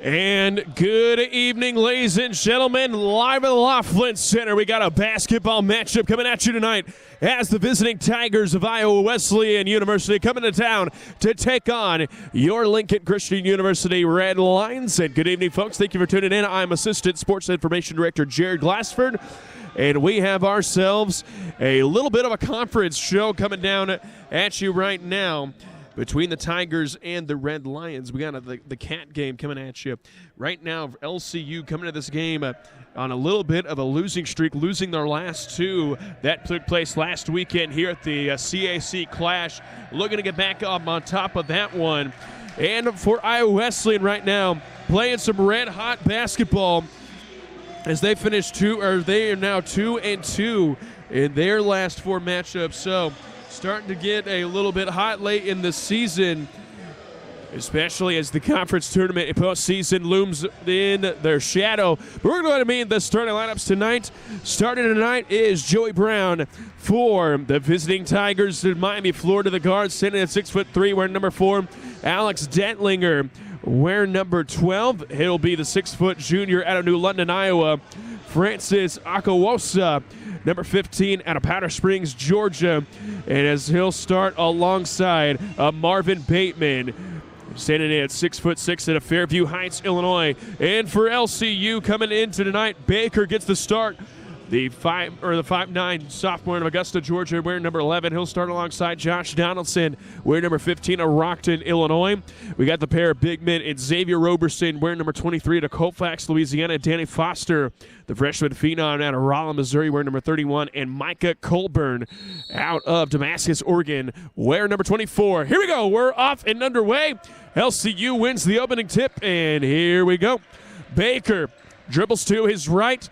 And good evening, ladies and gentlemen. Live at the Laughlin Center, we got a basketball matchup coming at you tonight as the visiting Tigers of Iowa Wesleyan University coming to town to take on your Lincoln Christian University Red Lions. And good evening, folks. Thank you for tuning in. I'm Assistant Sports Information Director Jared Glassford, and we have ourselves a little bit of a conference show coming down at you right now between the Tigers and the Red Lions. We got the Cat game coming at you. Right now, LCU coming to this game on a little bit of a losing streak, losing their last two. That took place last weekend here at the CAC Clash. Looking to get back up on top of that one. And for Iowa Wesleyan right now, playing some red-hot basketball as they they are now 2-2 in their last four matchups. So starting to get a little bit hot late in the season, especially as the conference tournament and postseason looms in their shadow. But we're going to meet the starting lineups tonight. Starting tonight is Joey Brown for the visiting Tigers in Miami, Florida. The guard standing at 6'3", wearing number 4. Alex Dentlinger wearing number 12. He'll be the 6-foot junior out of New London, Iowa. Francis Akawosa, number 15 out of Powder Springs, Georgia. And as he'll start alongside Marvin Bateman, standing in at 6'6" out of Fairview Heights, Illinois. And for LCU coming into tonight, Baker gets the start. The 5'9" sophomore in Augusta, Georgia, wearing number 11. He'll start alongside Josh Donaldson, wearing number 15 of Rockton, Illinois. We got the pair of big men in Xavier Roberson, wearing number 23 to Colfax, Louisiana. Danny Foster, the freshman phenom out of Rolla, Missouri, wearing number 31. And Micah Colburn out of Damascus, Oregon, wearing number 24. Here we go. We're off and underway. LCU wins the opening tip, and here we go. Baker dribbles to his right.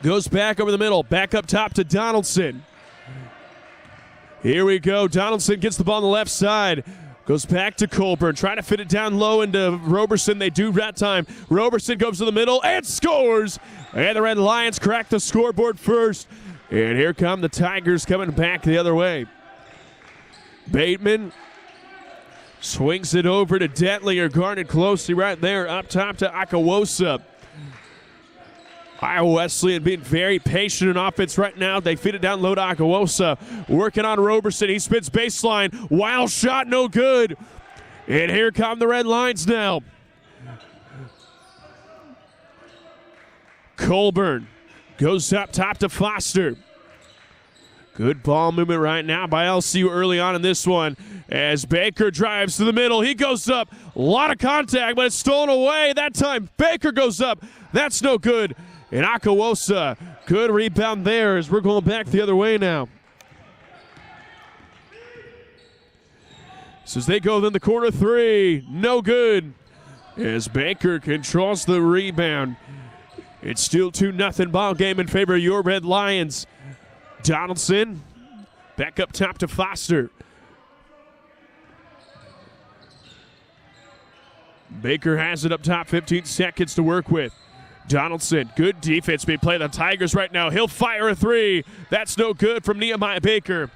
Goes back over the middle, back up top to Donaldson. Here we go. Donaldson gets the ball on the left side. Goes back to Colburn, trying to fit it down low into Roberson. They do that time. Roberson goes to the middle and scores. And the Red Lions crack the scoreboard first. And here come the Tigers coming back the other way. Bateman swings it over to Dentlinger, guarded closely right there, up top to Akawosa. Iowa Wesleyan being very patient in offense right now. They feed it down low to Akawosa. Working on Roberson. He spins baseline. Wild shot, no good. And here come the Red Lions now. Colburn goes up top to Foster. Good ball movement right now by LCU early on in this one. As Baker drives to the middle, he goes up. A lot of contact, but it's stolen away. That time, Baker goes up. That's no good. And Akawosa, good rebound there as we're going back the other way now. So as they go then the corner three, no good. As Baker controls the rebound. It's still 2-0 ball game in favor of your Red Lions. Donaldson, back up top to Foster. Baker has it up top, 15 seconds to work with. Donaldson, good defense being played on the Tigers right now. He'll fire a three. That's no good from Nehemiah Baker.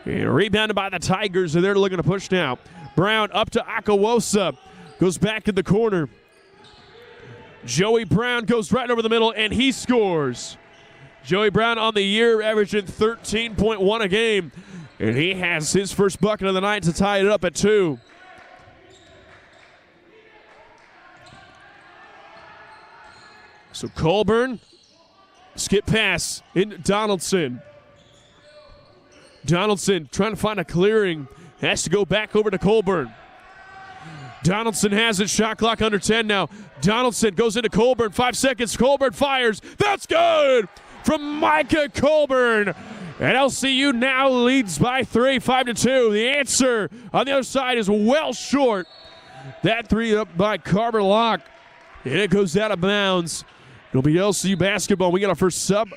And rebounded by the Tigers, and they're looking to push now. Brown up to Akawosa. Goes back in the corner. Joey Brown goes right over the middle, and he scores. Joey Brown on the year averaging 13.1 a game. And he has his first bucket of the night to tie it up at 2. So Colburn, skip pass in Donaldson. Donaldson trying to find a clearing. Has to go back over to Colburn. Donaldson has it. Shot clock under 10 now. Donaldson goes into Colburn. 5 seconds. Colburn fires. That's good from Micah Colburn. And LCU now leads by 3, 5-2. The answer on the other side is well short. That three up by Carver Locke. And it goes out of bounds. It'll be LCU basketball. We got our first sub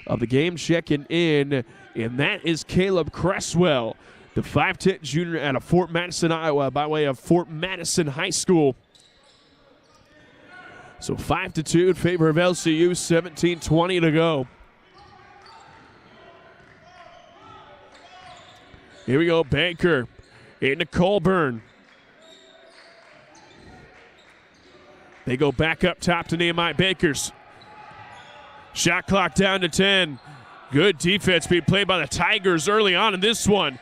of the game checking in, and that is Caleb Cresswell, the 5'10" junior out of Fort Madison, Iowa, by way of Fort Madison High School. So 5-2 in favor of LCU, 17:20 to go. Here we go, Baker into Colburn. They go back up top to Nehemiah Bakers. Shot clock down to 10. Good defense being played by the Tigers early on in this one.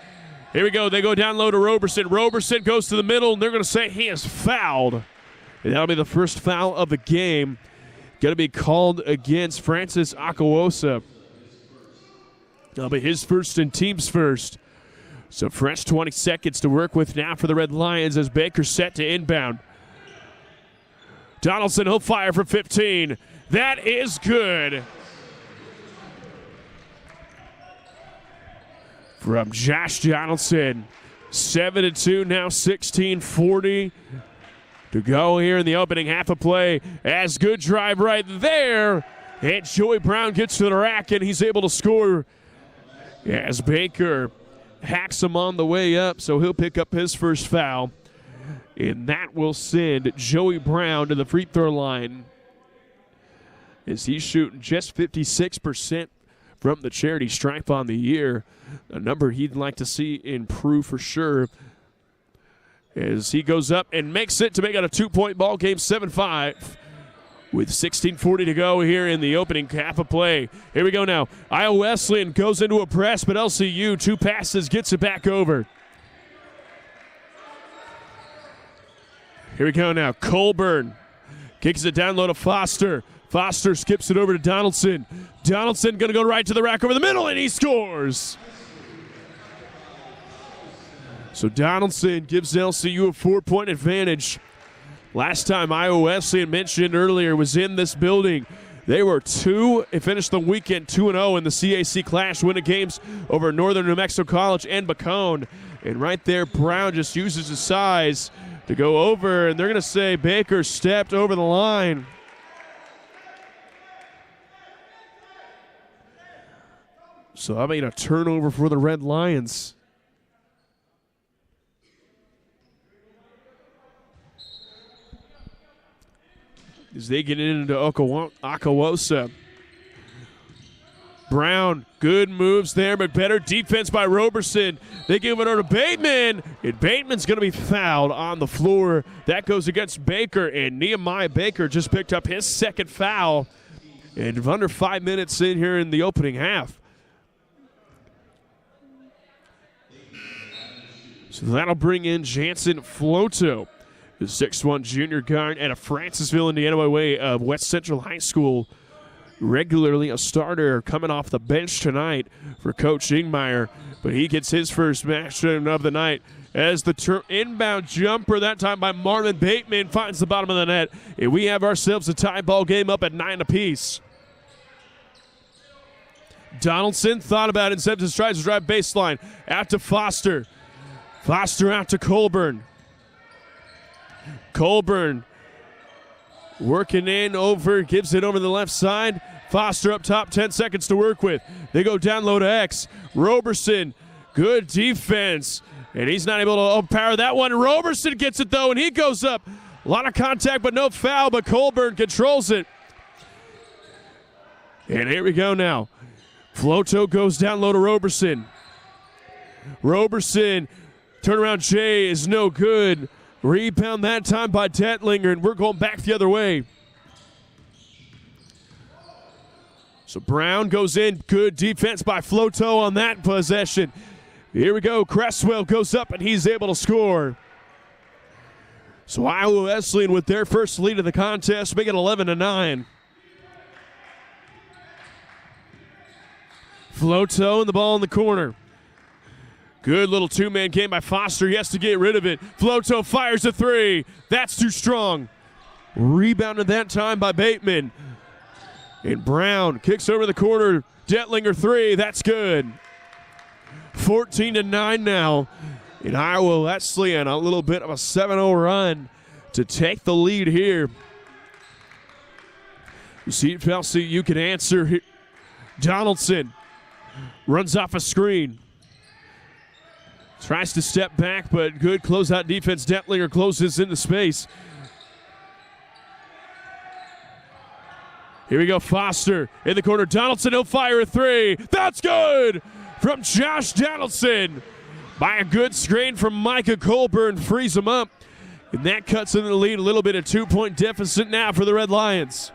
Here we go. They go down low to Roberson. Roberson goes to the middle, and they're going to say he is fouled. And that'll be the first foul of the game. Going to be called against Francis Akawosa. That'll be his first and team's first. So fresh 20 seconds to work with now for the Red Lions as Baker's set to inbound. Donaldson, he'll fire for 15. That is good. From Josh Donaldson. 7-2 now, 16-40 to go here in the opening half of play. As good drive right there. And Joey Brown gets to the rack, and he's able to score as Baker hacks him on the way up, so he'll pick up his first foul. And that will send Joey Brown to the free throw line as he's shooting just 56% from the charity stripe on the year, a number he'd like to see improve for sure. As he goes up and makes it to make it a 2-point ball game, 7-5. With 16:40 to go here in the opening half of play. Here we go now. Iowa Wesleyan goes into a press, but LCU, 2 passes, gets it back over. Here we go now. Colburn kicks it down low to Foster. Foster skips it over to Donaldson. Donaldson going to go right to the rack over the middle, and he scores. So Donaldson gives LCU a 4-point advantage. Last time Iowa Wesleyan mentioned earlier was in this building. They were finished the weekend 2-0 in the CAC Clash, winning games over Northern New Mexico College and Bacone. And right there, Brown just uses his size to go over, and they're going to say Baker stepped over the line. So I made a turnover for the Red Lions. As they get into Akawosa. Brown, good moves there, but better defense by Roberson. They give it over to Bateman, and Bateman's going to be fouled on the floor. That goes against Baker, and Nehemiah Baker just picked up his second foul. And under 5 minutes in here in the opening half. So that'll bring in Jansen Floto, the 6'1 junior guard out of Francisville, Indiana, by way of West Central High School. Regularly a starter coming off the bench tonight for Coach Ingmeyer, but he gets his first match of the night as the inbound jumper, that time by Marvin Bateman, finds the bottom of the net. And we have ourselves a tie ball game up at 9 apiece. Donaldson thought about it and tries to drive baseline. Out to Foster. Foster out to Colburn. Colburn working in over, gives it over the left side. Foster up top, 10 seconds to work with. They go down low to X. Roberson, good defense. And he's not able to overpower that one. Roberson gets it though, and he goes up. A lot of contact, but no foul, but Colburn controls it. And here we go now. Floto goes down low to Roberson. Roberson, turnaround J is no good. Rebound that time by Detlinger, and we're going back the other way. So Brown goes in. Good defense by Floto on that possession. Here we go. Cresswell goes up, and he's able to score. So Iowa Wesleyan with their first lead of the contest, make it 11-9. Floto and the ball in the corner. Good little two-man game by Foster. He has to get rid of it. Floto fires a three. That's too strong. Rebounded that time by Bateman. And Brown kicks over the corner. Detlinger three. That's good. 14-9 now. In Iowa Wesleyan, a little bit of a 7-0 run to take the lead here. See if LCU can answer here. Donaldson runs off a screen. Tries to step back, but good closeout defense. Detlinger closes into space. Here we go, Foster in the corner. Donaldson, he'll fire a three. That's good from Josh Donaldson. By a good screen from Micah Colburn, frees him up. And that cuts into the lead, a little bit of 2-point deficit now for the Red Lions.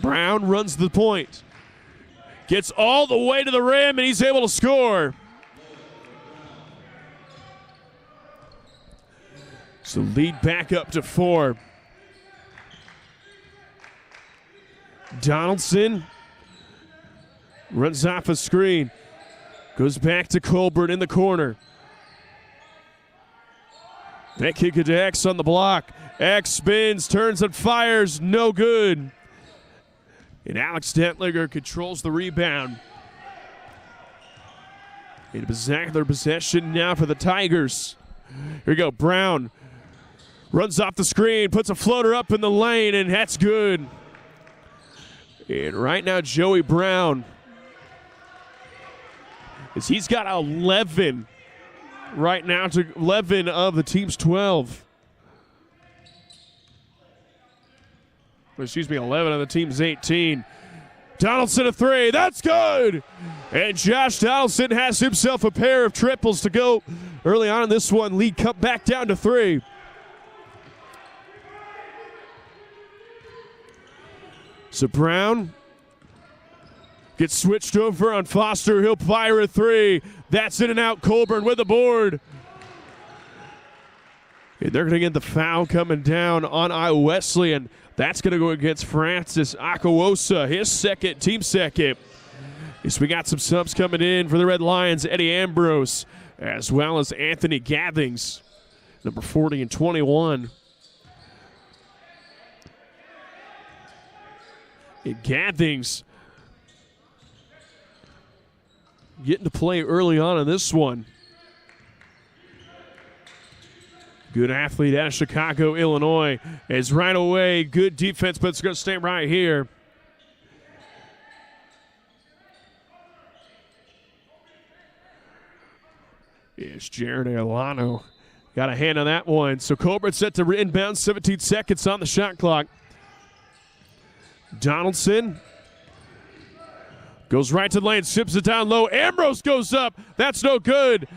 Brown runs the point. Gets all the way to the rim, and he's able to score. So lead back up to 4. Donaldson runs off a screen. Goes back to Colbert in the corner. That kick to X on the block. X spins, turns and fires. No good. And Alex Dentlinger controls the rebound. In their possession now for the Tigers. Here we go. Brown runs off the screen, puts a floater up in the lane, and that's good. And right now, Joey Brown, as he's got 11 right now, to 11 of the team's 12. Excuse me, 11 of the team's 18. Donaldson a 3, that's good! And Josh Donaldson has himself a pair of triples to go early on in this one. Lead cut back down to 3. So Brown gets switched over on Foster. He'll fire a 3. That's in and out. Colburn with the board. And they're going to get the foul coming down on Iowa Wesleyan. That's going to go against Francis Akawosa, his second, team second. So we got some subs coming in for the Red Lions. Eddie Ambrose, as well as Anthony Gathings, number 40 and 21. And Gathings getting to play early on in this one. Good athlete out of Chicago, Illinois. Is right away. Good defense, but it's going to stay right here. It's Jared Alano. Got a hand on that one. So Colbert set to inbound, 17 seconds on the shot clock. Donaldson goes right to the lane, sips it down low. Ambrose goes up. That's no good.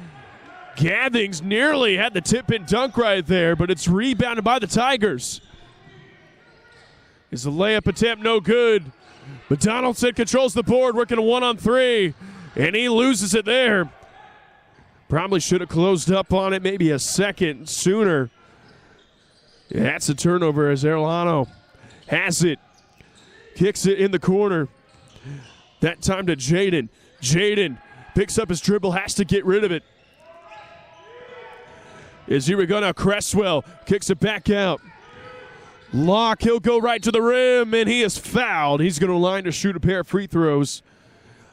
Gathings nearly had the tip-in dunk right there, but it's rebounded by the Tigers. Is the layup attempt no good? But Donaldson controls the board, working a 1-on-3, and he loses it there. Probably should have closed up on it maybe a second sooner. That's a turnover as Erlano has it. Kicks it in the corner. That time to Jaden. Jaden picks up his dribble, has to get rid of it. As here we go now, Cresswell kicks it back out. Locke, he'll go right to the rim, and he is fouled. He's going to line to shoot a pair of free throws.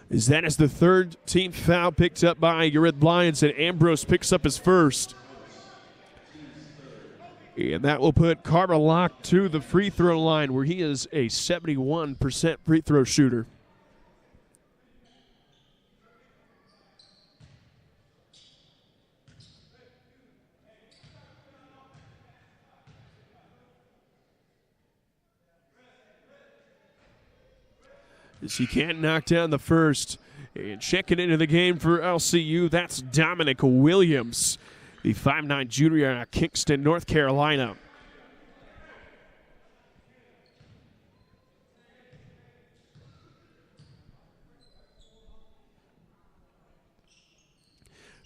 As that is the third team foul picked up by your Red Lions, and Ambrose picks up his first. And that will put Carter Locke to the free throw line, where he is a 71% free throw shooter. As he can't knock down the first. And checking into the game for LCU, that's Dominic Williams, the 5'9" junior out of Kingston, North Carolina.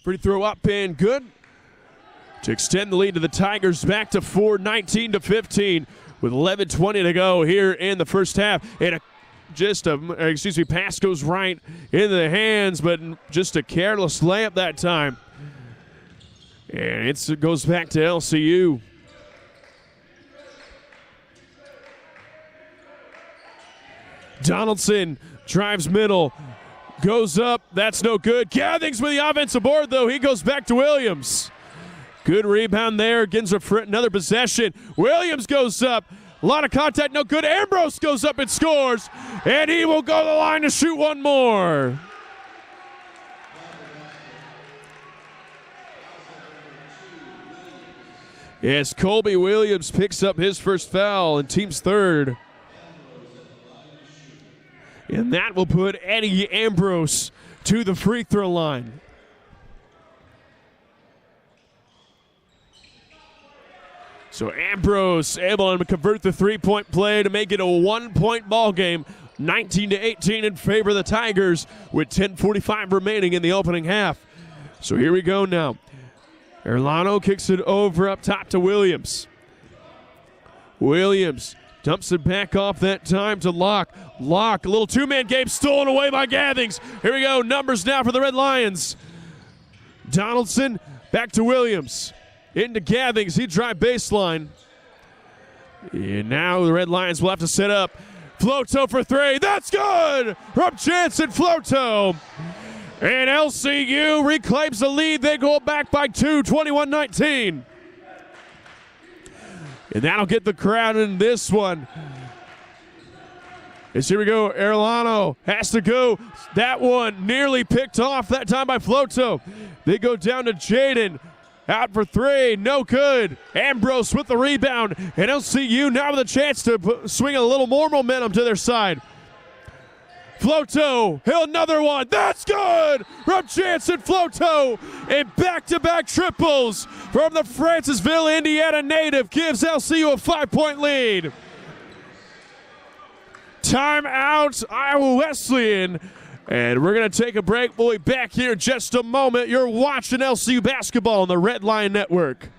Free throw up and good to extend the lead to the Tigers back to 4, 19-15 with 11:20 to go here in the first half. And pass goes right into the hands, but just a careless layup that time. And it goes back to LCU. Donaldson drives middle, goes up, that's no good. Gathings with the offensive board, though. He goes back to Williams. Good rebound there, Ginza for another possession. Williams goes up. A lot of contact, no good. Ambrose goes up and scores, and he will go to the line to shoot one more. As Colby Williams picks up his first foul and team's third. And that will put Eddie Ambrose to the free throw line. So Ambrose able to convert the three-point play to make it a 1-point ball game. 19-18 in favor of the Tigers with 10:45 remaining in the opening half. So here we go now. Erlano kicks it over up top to Williams. Williams dumps it back off that time to Locke. Locke, a little two-man game stolen away by Gathings. Here we go, numbers now for the Red Lions. Donaldson back to Williams. Into Gathings, he drive baseline. And now the Red Lions will have to set up. Floto for three, that's good! From Jansen Floto. And LCU reclaims the lead. They go back by 2, 21-19. And that'll get the crowd in this one. As here we go, Erlano has to go. That one nearly picked off that time by Floto. They go down to Jaden. Out for three, no good. Ambrose with the rebound. And LCU now with a chance to swing a little more momentum to their side. Floto, another one. That's good from Jansen Floto. And back-to-back triples from the Francisville, Indiana native gives LCU a 5-point lead. Timeout, Iowa Wesleyan. And we're going to take a break. We'll be back here in just a moment. You're watching LCU basketball on the Red Lion Network.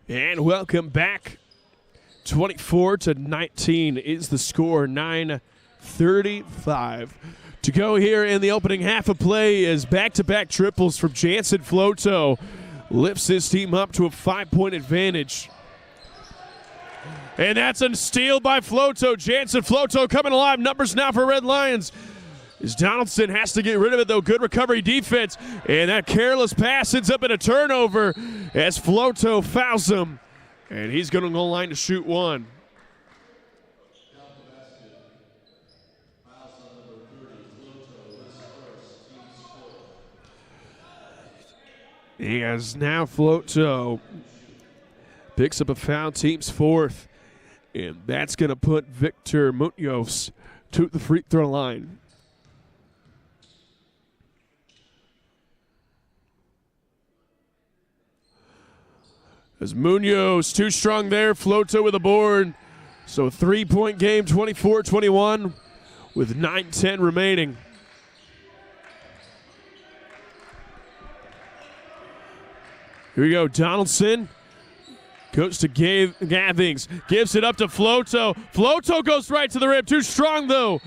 And welcome back. 24-19 is the score. 9:35 to go here in the opening half of play as back-to-back triples from Jansen Floto lifts his team up to a 5-point advantage. And that's a steal by Floto. Jansen Floto coming alive. Numbers now for Red Lions. As Donaldson has to get rid of it, though. Good recovery defense. And that careless pass ends up in a turnover as Floto fouls him. And he's going to go line to shoot one. As now Floto picks up a foul, team's fourth. And that's going to put Victor Munoz to the free throw line. As Munoz too strong there, Floto with a board. So 3-point game, 24-21 with 9:10 remaining. Here we go, Donaldson goes to Gathings, gives it up to Floto. Floto goes right to the rim, too strong though.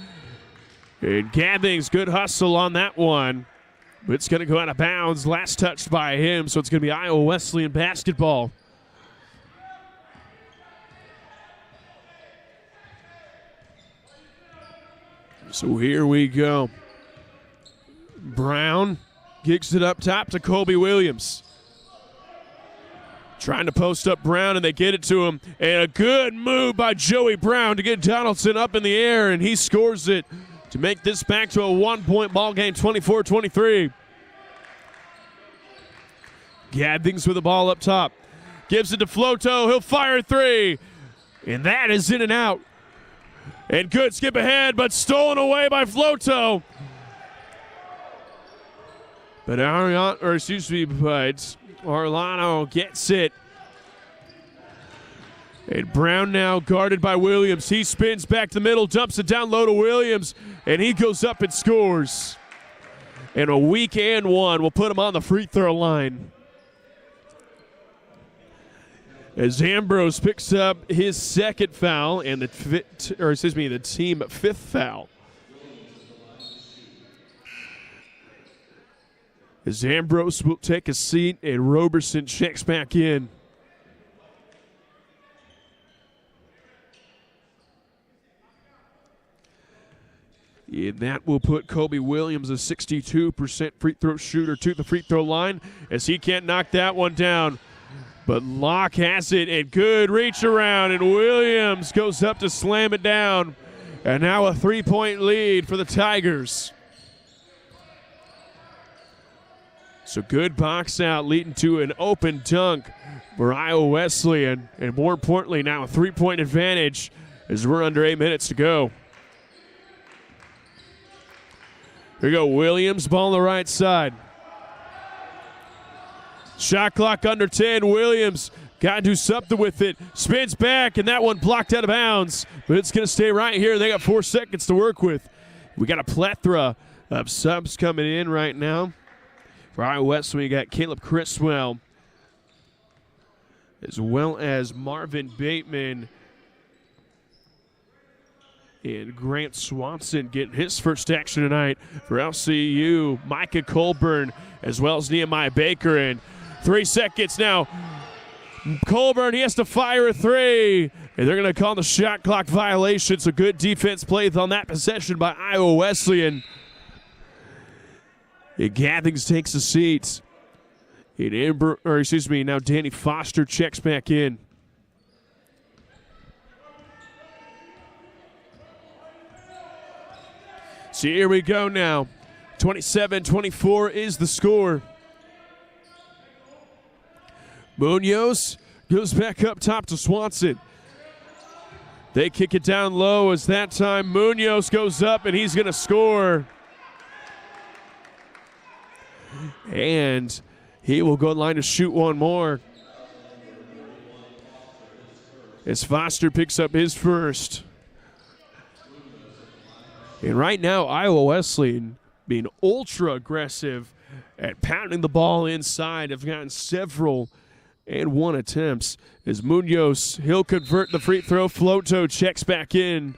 And Gathings, good hustle on that one. But it's going to go out of bounds, last touched by him, so it's going to be Iowa Wesleyan basketball. So here we go. Brown kicks it up top to Colby Williams. Trying to post up Brown, and they get it to him. And a good move by Joey Brown to get Donaldson up in the air, and he scores it to make this back to a 1-point ball game, 24-23. Gathings with the ball up top. Gives it to Floto. He'll fire three. And that is in and out. And good skip ahead, but stolen away by Floto. But Arlano gets it. And Brown now guarded by Williams. He spins back to the middle, dumps it down low to Williams, and he goes up and scores. And a weak and one will put him on the free throw line. As Ambrose picks up his second foul and the team fifth foul. As Ambrose will take a seat and Roberson checks back in. And that will put Kobe Williams, a 62% free throw shooter, to the free throw line as he can't knock that one down. But Locke has it, and good reach around, and Williams goes up to slam it down. And now a 3-point lead for the Tigers. So good box out leading to an open dunk for Iowa Wesleyan. And more importantly, now a 3-point advantage as we're under 8 minutes to go. Here we go, Williams, ball on the right side. Shot clock under 10. Williams got to do something with it. Spins back, and that one blocked out of bounds. But it's going to stay right here. They got 4 seconds to work with. We got a plethora of subs coming in right now. For Iowa West, we got Caleb Criswell, as well as Marvin Bateman and Grant Swanson getting his first action tonight. For LCU, Micah Colburn, as well as Nehemiah Baker. And 3 seconds now. Colburn, he has to fire a 3. And they're going to call the shot clock violation. So good defense played on that possession by Iowa Wesleyan. And Gathings takes a seat. And now Danny Foster checks back in. So here we go now. 27-24 is the score. Munoz goes back up top to Swanson. They kick it down low as that time Munoz goes up and he's going to score. And he will go line to shoot one more. As Foster picks up his first. And right now, Iowa Wesleyan being ultra aggressive at pounding the ball inside. Have gotten several and 1 attempts. As Munoz, he'll convert the free throw. Floto checks back in.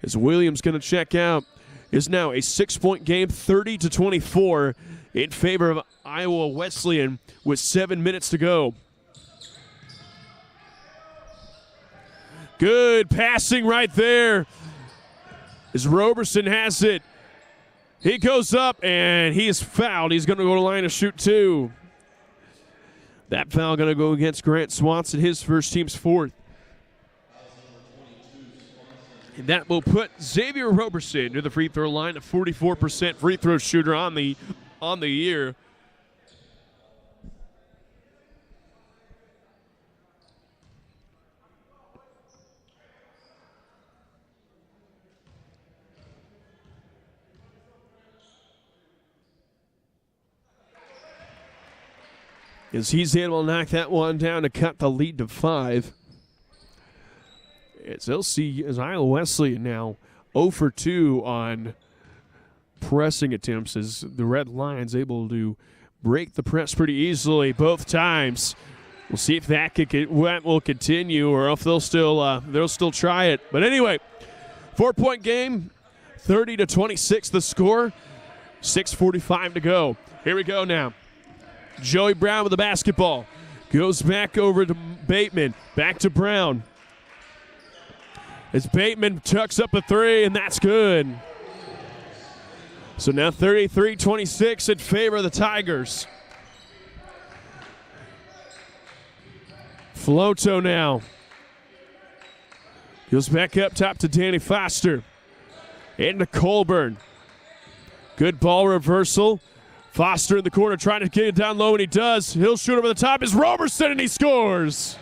As Williams going to check out. Is now a 6-point game, 30-24 in favor of Iowa Wesleyan with 7 minutes to go. Good passing right there. As Roberson has it. He goes up and he is fouled. He's going to go to line to shoot 2. That foul going to go against Grant Swanson, his first, team's 4th. And that will put Xavier Roberson to the free throw line, a 44% free throw shooter on the year. As he's able to knock that one down to cut the lead to 5. It's Iowa Wesleyan now 0 for 2 on pressing attempts as the Red Lions able to break the press pretty easily both times. We'll see if that will continue or if they'll still try it. But anyway, 4-point game, 30-26 the score, 6:45 to go. Here we go now. Joey Brown with the basketball. Goes back over to Bateman. Back to Brown. As Bateman chucks up a 3, and that's good. So now 33-26 in favor of the Tigers. Floto now. Goes back up top to Danny Foster. Into Colburn. Good ball reversal. Foster in the corner trying to get it down low, and he does. He'll shoot over the top. Is Roberson, and he scores.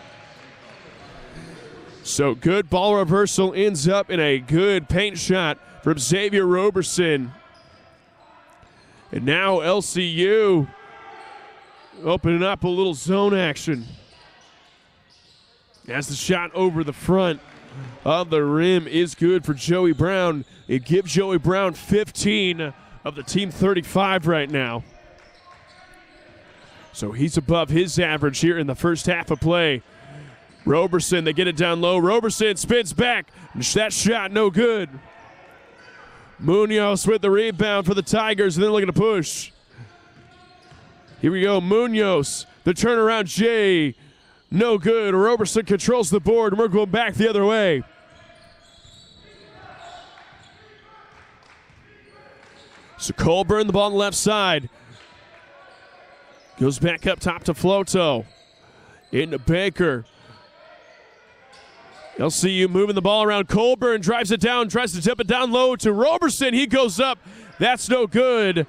So good ball reversal ends up in a good paint shot from Xavier Roberson. And now LCU opening up a little zone action. As the shot over the front of the rim is good for Joey Brown. It gives Joey Brown 15 of the team 35 right now. So he's above his average here in the first half of play. Roberson, they get it down low. Roberson spins back. That shot no good. Munoz with the rebound for the Tigers, and they're looking to push. Here we go, Munoz. The turnaround J, no good. Roberson controls the board, and we're going back the other way. So Colburn, the ball on the left side. Goes back up top to Floto. Into Baker. LCU moving the ball around. Colburn drives it down, tries to tip it down low to Roberson. He goes up. That's no good.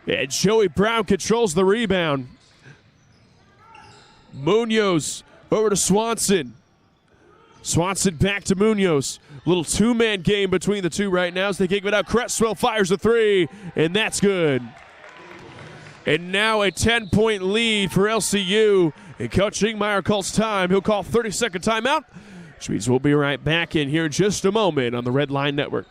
And Joey Brown controls the rebound. Munoz over to Swanson. Swanson back to Munoz. Little two-man game between the two right now as they kick it out. Cresswell fires a three, and that's good. And now a 10-point lead for LCU. And Coach Ingmeyer calls time. He'll call 30-second timeout, which means we'll be right back in here in just a moment on the Red Line Network.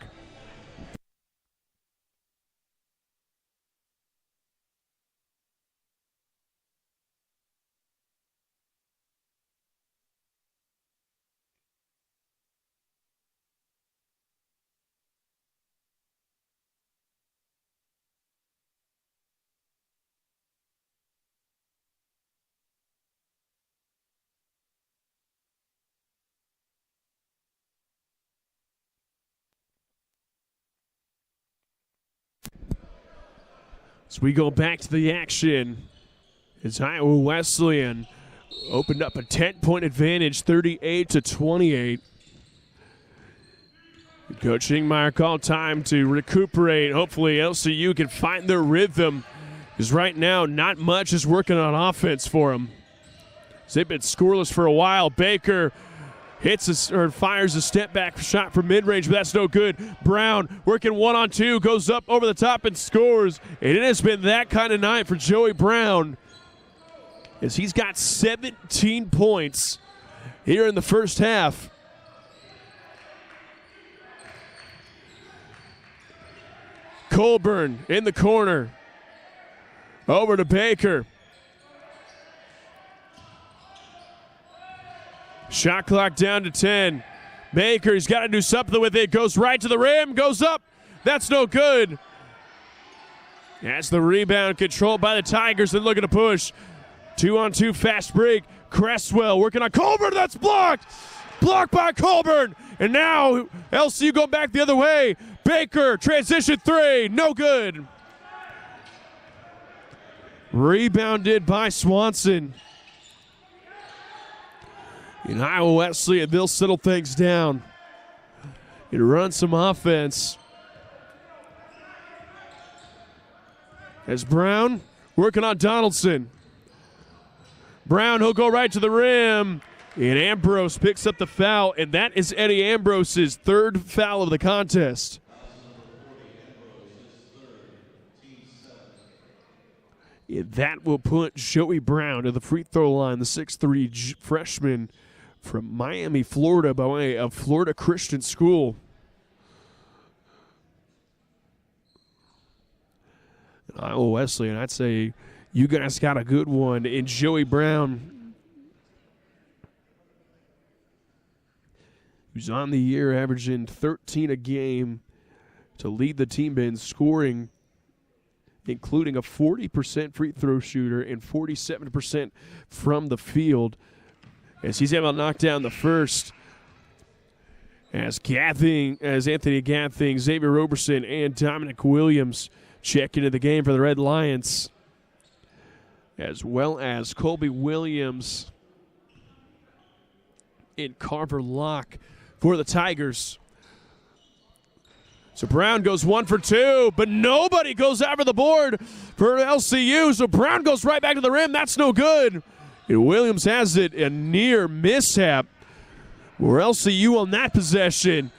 As we go back to the action, as Iowa Wesleyan opened up a 10-point advantage, 38-28. Coach Ingmeyer called time to recuperate. Hopefully LCU can find their rhythm, because right now not much is working on offense for them. They've been scoreless for a while. Baker fires a step-back shot from mid-range, but that's no good. Brown working 1-on-2, goes up over the top and scores. And it has been that kind of night for Joey Brown, as he's got 17 points here in the first half. Colburn in the corner. Over to Baker. Shot clock down to 10. Baker, he's got to do something with it. Goes right to the rim, goes up. That's no good. That's the rebound controlled by the Tigers. They're looking to push. 2-on-2 fast break. Cresswell working on Colburn. That's blocked. Blocked by Colburn. And now LCU going back the other way. Baker, transition three. No good. Rebounded by Swanson. In Iowa Wesleyan, they'll settle things down and run some offense. As Brown working on Donaldson. Brown, he'll go right to the rim. And Ambrose picks up the foul, and that is Eddie Ambrose's third foul of the contest. And that will put Joey Brown to the free throw line, the 6'3" freshman from Miami, Florida, by way of Florida Christian School. And Iowa Wesleyan, I'd say you guys got a good one in Joey Brown, who's on the year averaging 13 a game to lead the team in scoring, including a 40% free throw shooter and 47% from the field, as he's able to knock down the first. As Anthony Gathing, Xavier Roberson, and Dominic Williams check into the game for the Red Lions, as well as Colby Williams and Carver Locke for the Tigers. So Brown goes 1 for 2, but nobody goes over the board for LCU. So Brown goes right back to the rim. That's no good. And Williams has it, a near mishap for LCU on that possession.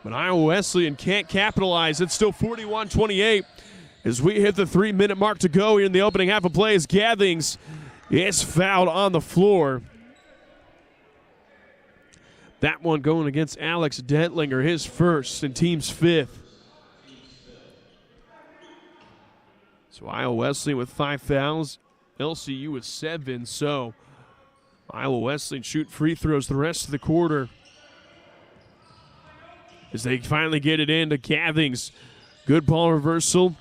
But Iowa Wesleyan can't capitalize. It's still 41-28 as we hit the 3-minute mark to go here in the opening half of play, as Gathings is fouled on the floor. That one going against Alex Dentlinger, his first and team's fifth. So Iowa Wesleyan with 5 fouls, LCU with 7. So Iowa Wesleyan shoot free throws the rest of the quarter as they finally get it into Gathings. Good ball reversal.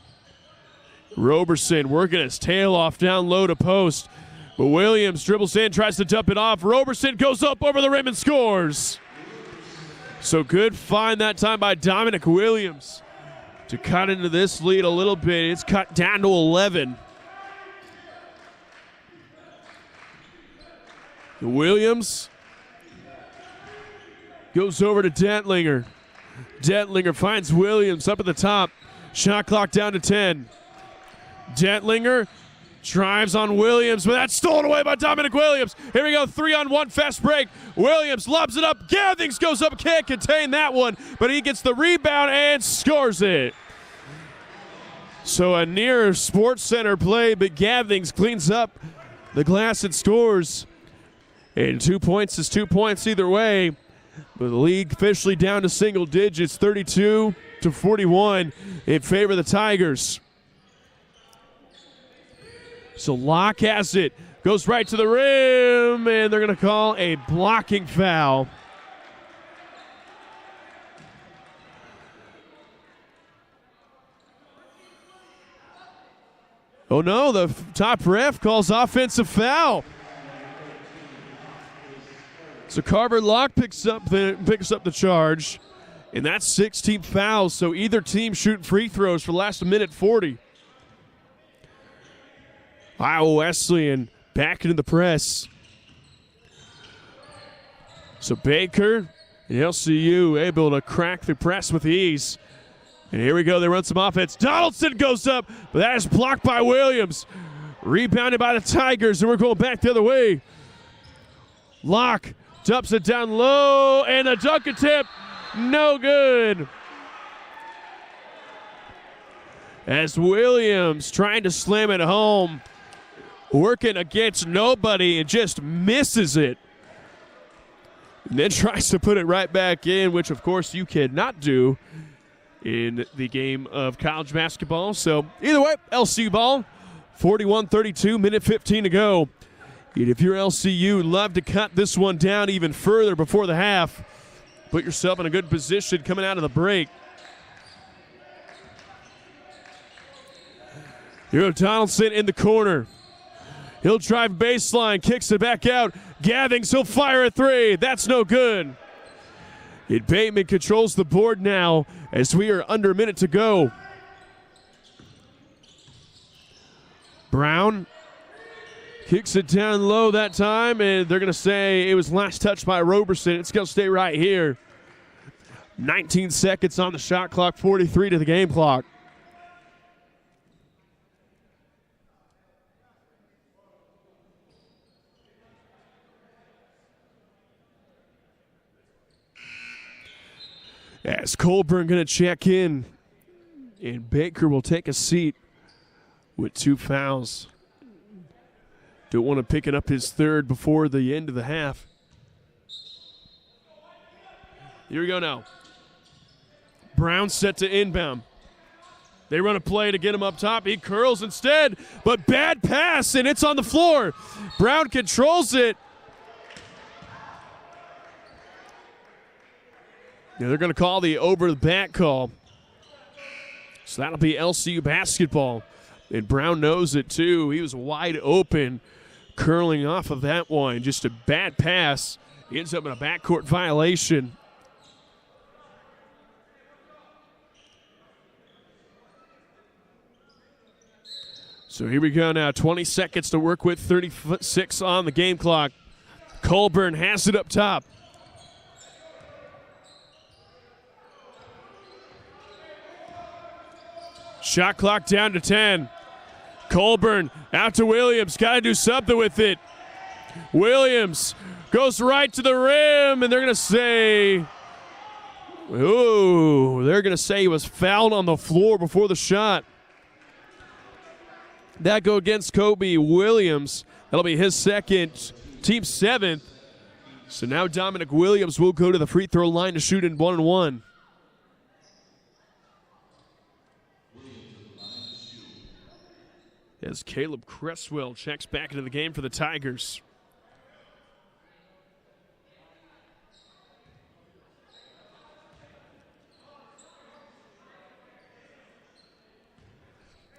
Roberson working his tail off down low to post. But Williams dribbles in, tries to dump it off. Roberson goes up over the rim and scores. So good find that time by Dominic Williams. to cut into this lead a little bit. It's cut down to 11. Williams goes over to Dentlinger. Dentlinger finds Williams up at the top. Shot clock down to 10. Dentlinger drives on Williams, but that's stolen away by Dominic Williams. Here we go, 3-on-1 fast break. Williams lobs it up. Gathings goes up, can't contain that one, but he gets the rebound and scores it. So a near Sports Center play, but Gathings cleans up the glass and scores. And 2 points is 2 points either way. But the league officially down to single digits, 32-41 in favor of the Tigers. So Locke has it, goes right to the rim, and they're going to call a blocking foul. Oh no, the top ref calls offensive foul. So Carver Locke picks up the charge, and that's 16 fouls. So either team shooting free throws for the last minute 40. Iowa Wesleyan back into the press. So Baker and LCU able to crack the press with ease. And here we go, they run some offense. Donaldson goes up, but that is blocked by Williams. Rebounded by the Tigers, and we're going back the other way. Locke dumps it down low, and a dunk attempt, no good. As Williams trying to slam it home, working against nobody and just misses it. And then tries to put it right back in, which of course you cannot do in the game of college basketball. So either way, LCU ball, 41-32, minute 15 to go. And if you're LCU, love to cut this one down even further before the half. Put yourself in a good position coming out of the break. Here Donaldson in the corner. He'll drive baseline, kicks it back out. Gathings, he'll fire a three. That's no good. And Bateman controls the board now as we are under a minute to go. Brown kicks it down low that time, and they're going to say it was last touched by Roberson. It's going to stay right here. 19 seconds on the shot clock, 43 to the game clock. As Colburn going to check in, and Baker will take a seat with 2 fouls. Don't want to pick it up his third before the end of the half. Here we go now. Brown set to inbound. They run a play to get him up top. He curls instead, but bad pass, and it's on the floor. Brown controls it. Yeah, they're going to call the over the back call. So that'll be LCU basketball. And Brown knows it too. He was wide open, curling off of that one. Just a bad pass. He ends up in a backcourt violation. So here we go now. 20 seconds to work with, 36 on the game clock. Colburn has it up top. Shot clock down to 10. Colburn out to Williams. Got to do something with it. Williams goes right to the rim, and they're going to say, he was fouled on the floor before the shot. That go against Kobe Williams. That'll be his second, team 7th. So now Dominic Williams will go to the free throw line to shoot in 1-1. As Caleb Cresswell checks back into the game for the Tigers.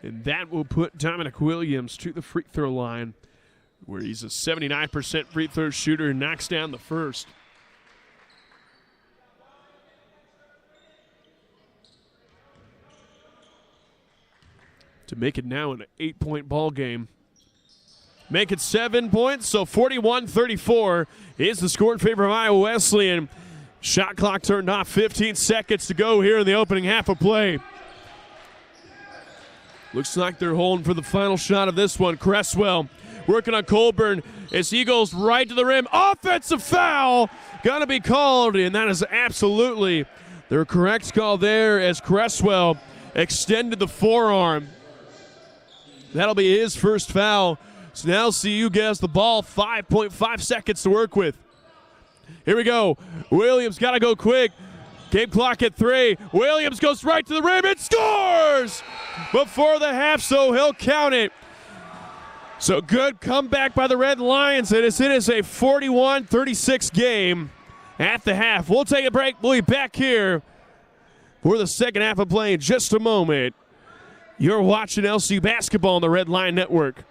And that will put Dominic Williams to the free throw line, where he's a 79% free throw shooter and knocks down the first. to make it now an 8-point ball game. Make it 7 points, so 41-34 is the score in favor of Iowa Wesleyan. Shot clock turned off, 15 seconds to go here in the opening half of play. Looks like they're holding for the final shot of this one. Cresswell working on Colburn as he goes right to the rim. Offensive foul gonna be called, and that is absolutely the correct call there as Cresswell extended the forearm. That'll be his first foul. So now CU gets the ball, 5.5 seconds to work with. Here we go. Williams got to go quick. Game clock at 3. Williams goes right to the rim and scores before the half, so he'll count it. So good comeback by the Red Lions, and it is a 41-36 game at the half. We'll take a break. We'll be back here for the second half of play in just a moment. You're watching LCU basketball on the Red Lion Network.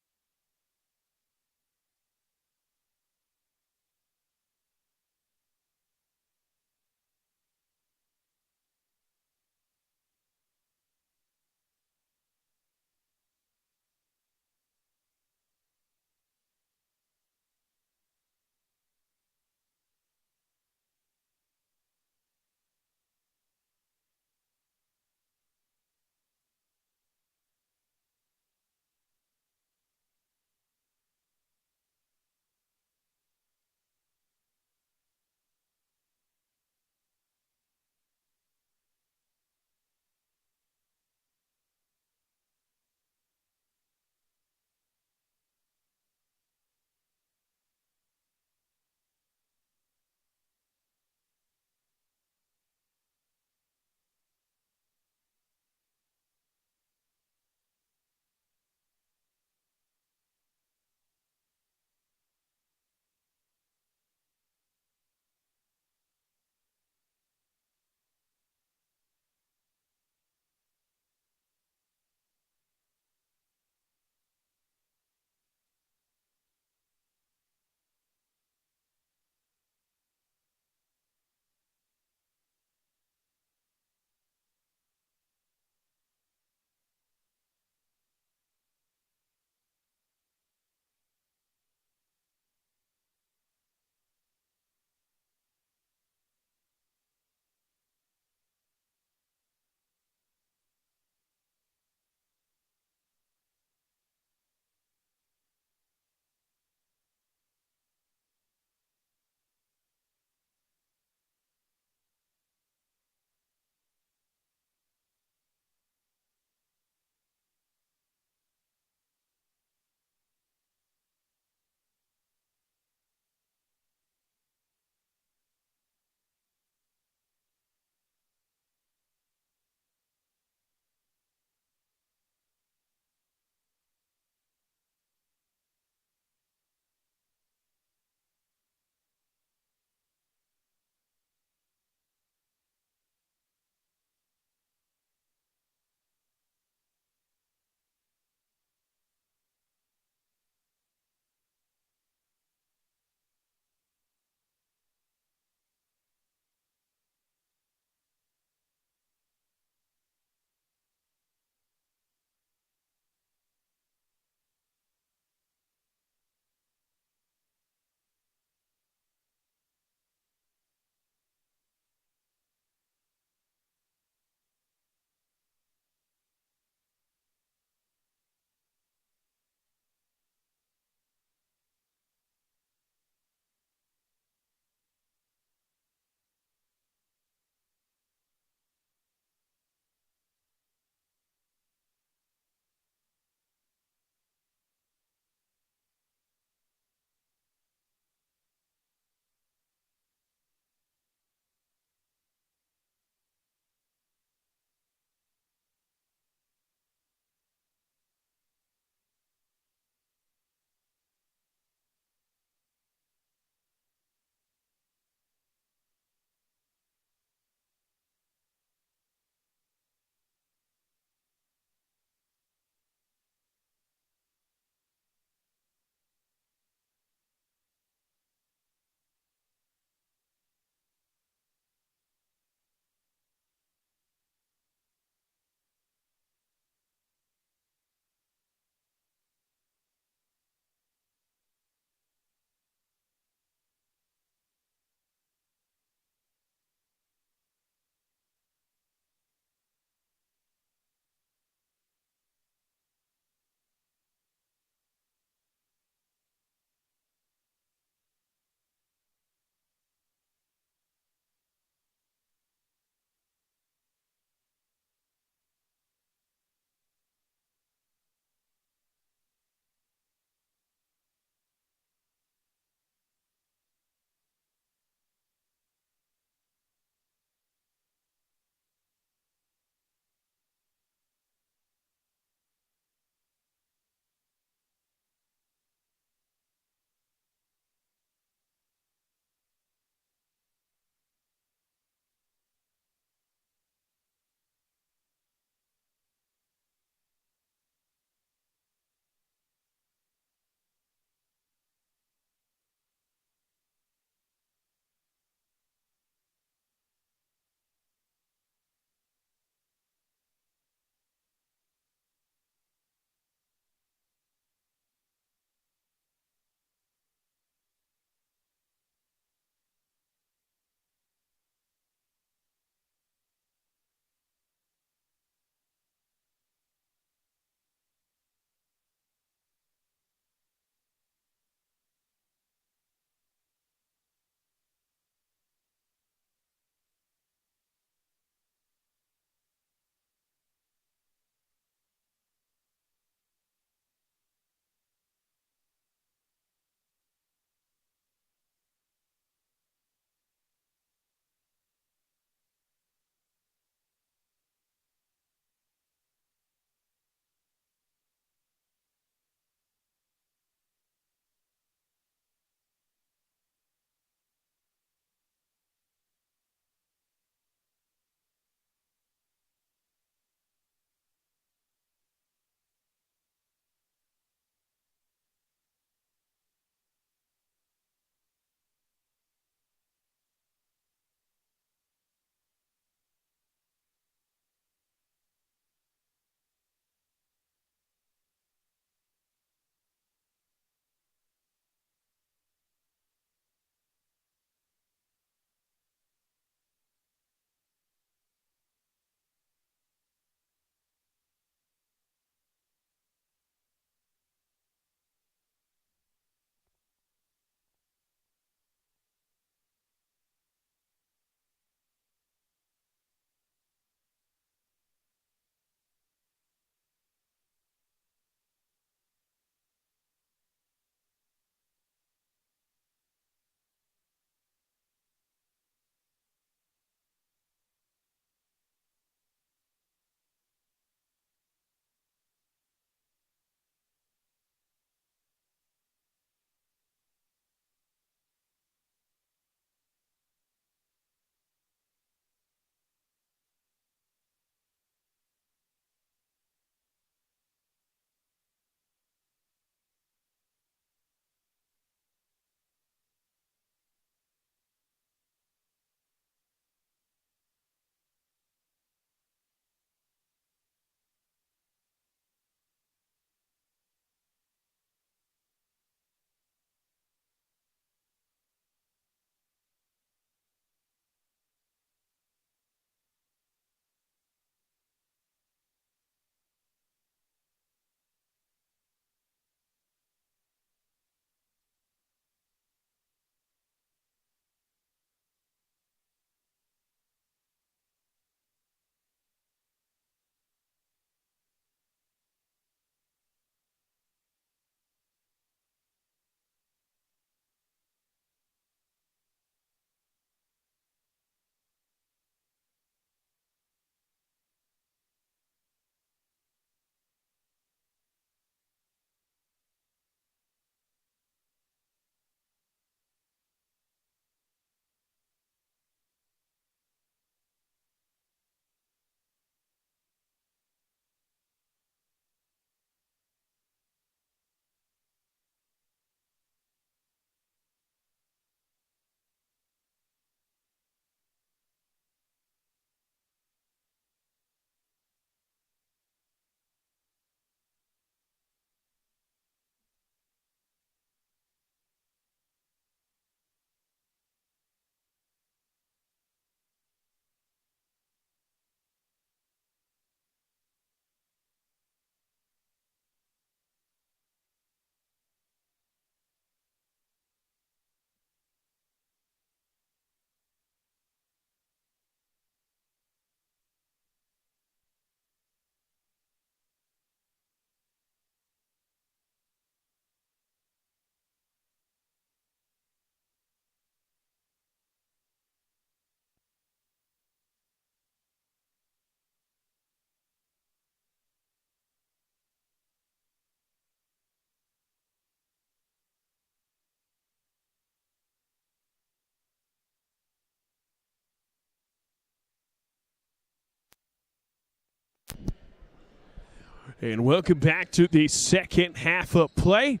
And welcome back to the second half of play.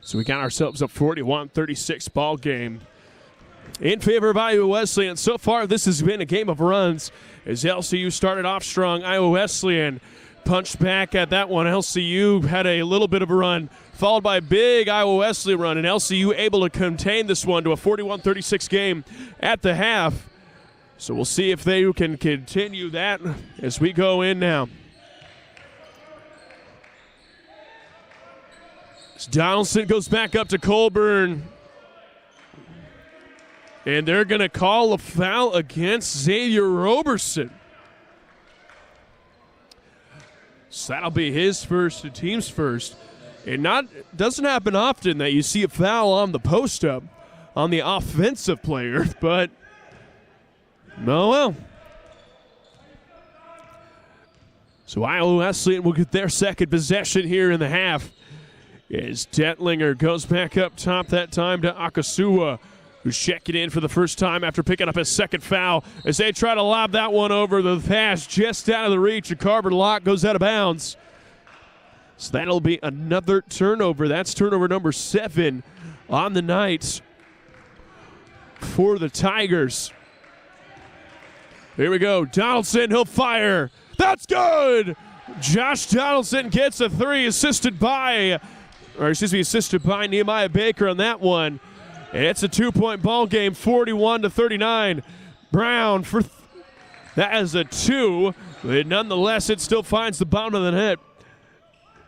So we got ourselves a 41-36 ball game in favor of Iowa Wesleyan. So far, this has been a game of runs as LCU started off strong. Iowa Wesleyan punched back at that one. LCU had a little bit of a run, followed by a big Iowa Wesleyan run, and LCU able to contain this one to a 41-36 game at the half. So we'll see if they can continue that as we go in now. Donaldson goes back up to Colburn. And they're going to call a foul against Xavier Roberson. So that'll be his first, the team's first. And doesn't happen often that you see a foul on the post-up on the offensive player, but oh well. So Iowa Wesleyan will get their second possession here in the half. As Detlinger goes back up top that time to Akasua, who's checking in for the first time after picking up his second foul as they try to lob that one over the pass just out of the reach, and Carver Locke goes out of bounds. So that'll be another turnover. That's turnover number 7 on the night for the Tigers. Here we go. Donaldson, he'll fire. That's good! Josh Donaldson gets a 3, assisted by Nehemiah Baker on that one. And it's a 2-point ball game, 41-39. Brown for that is a 2, but nonetheless it still finds the bottom of the net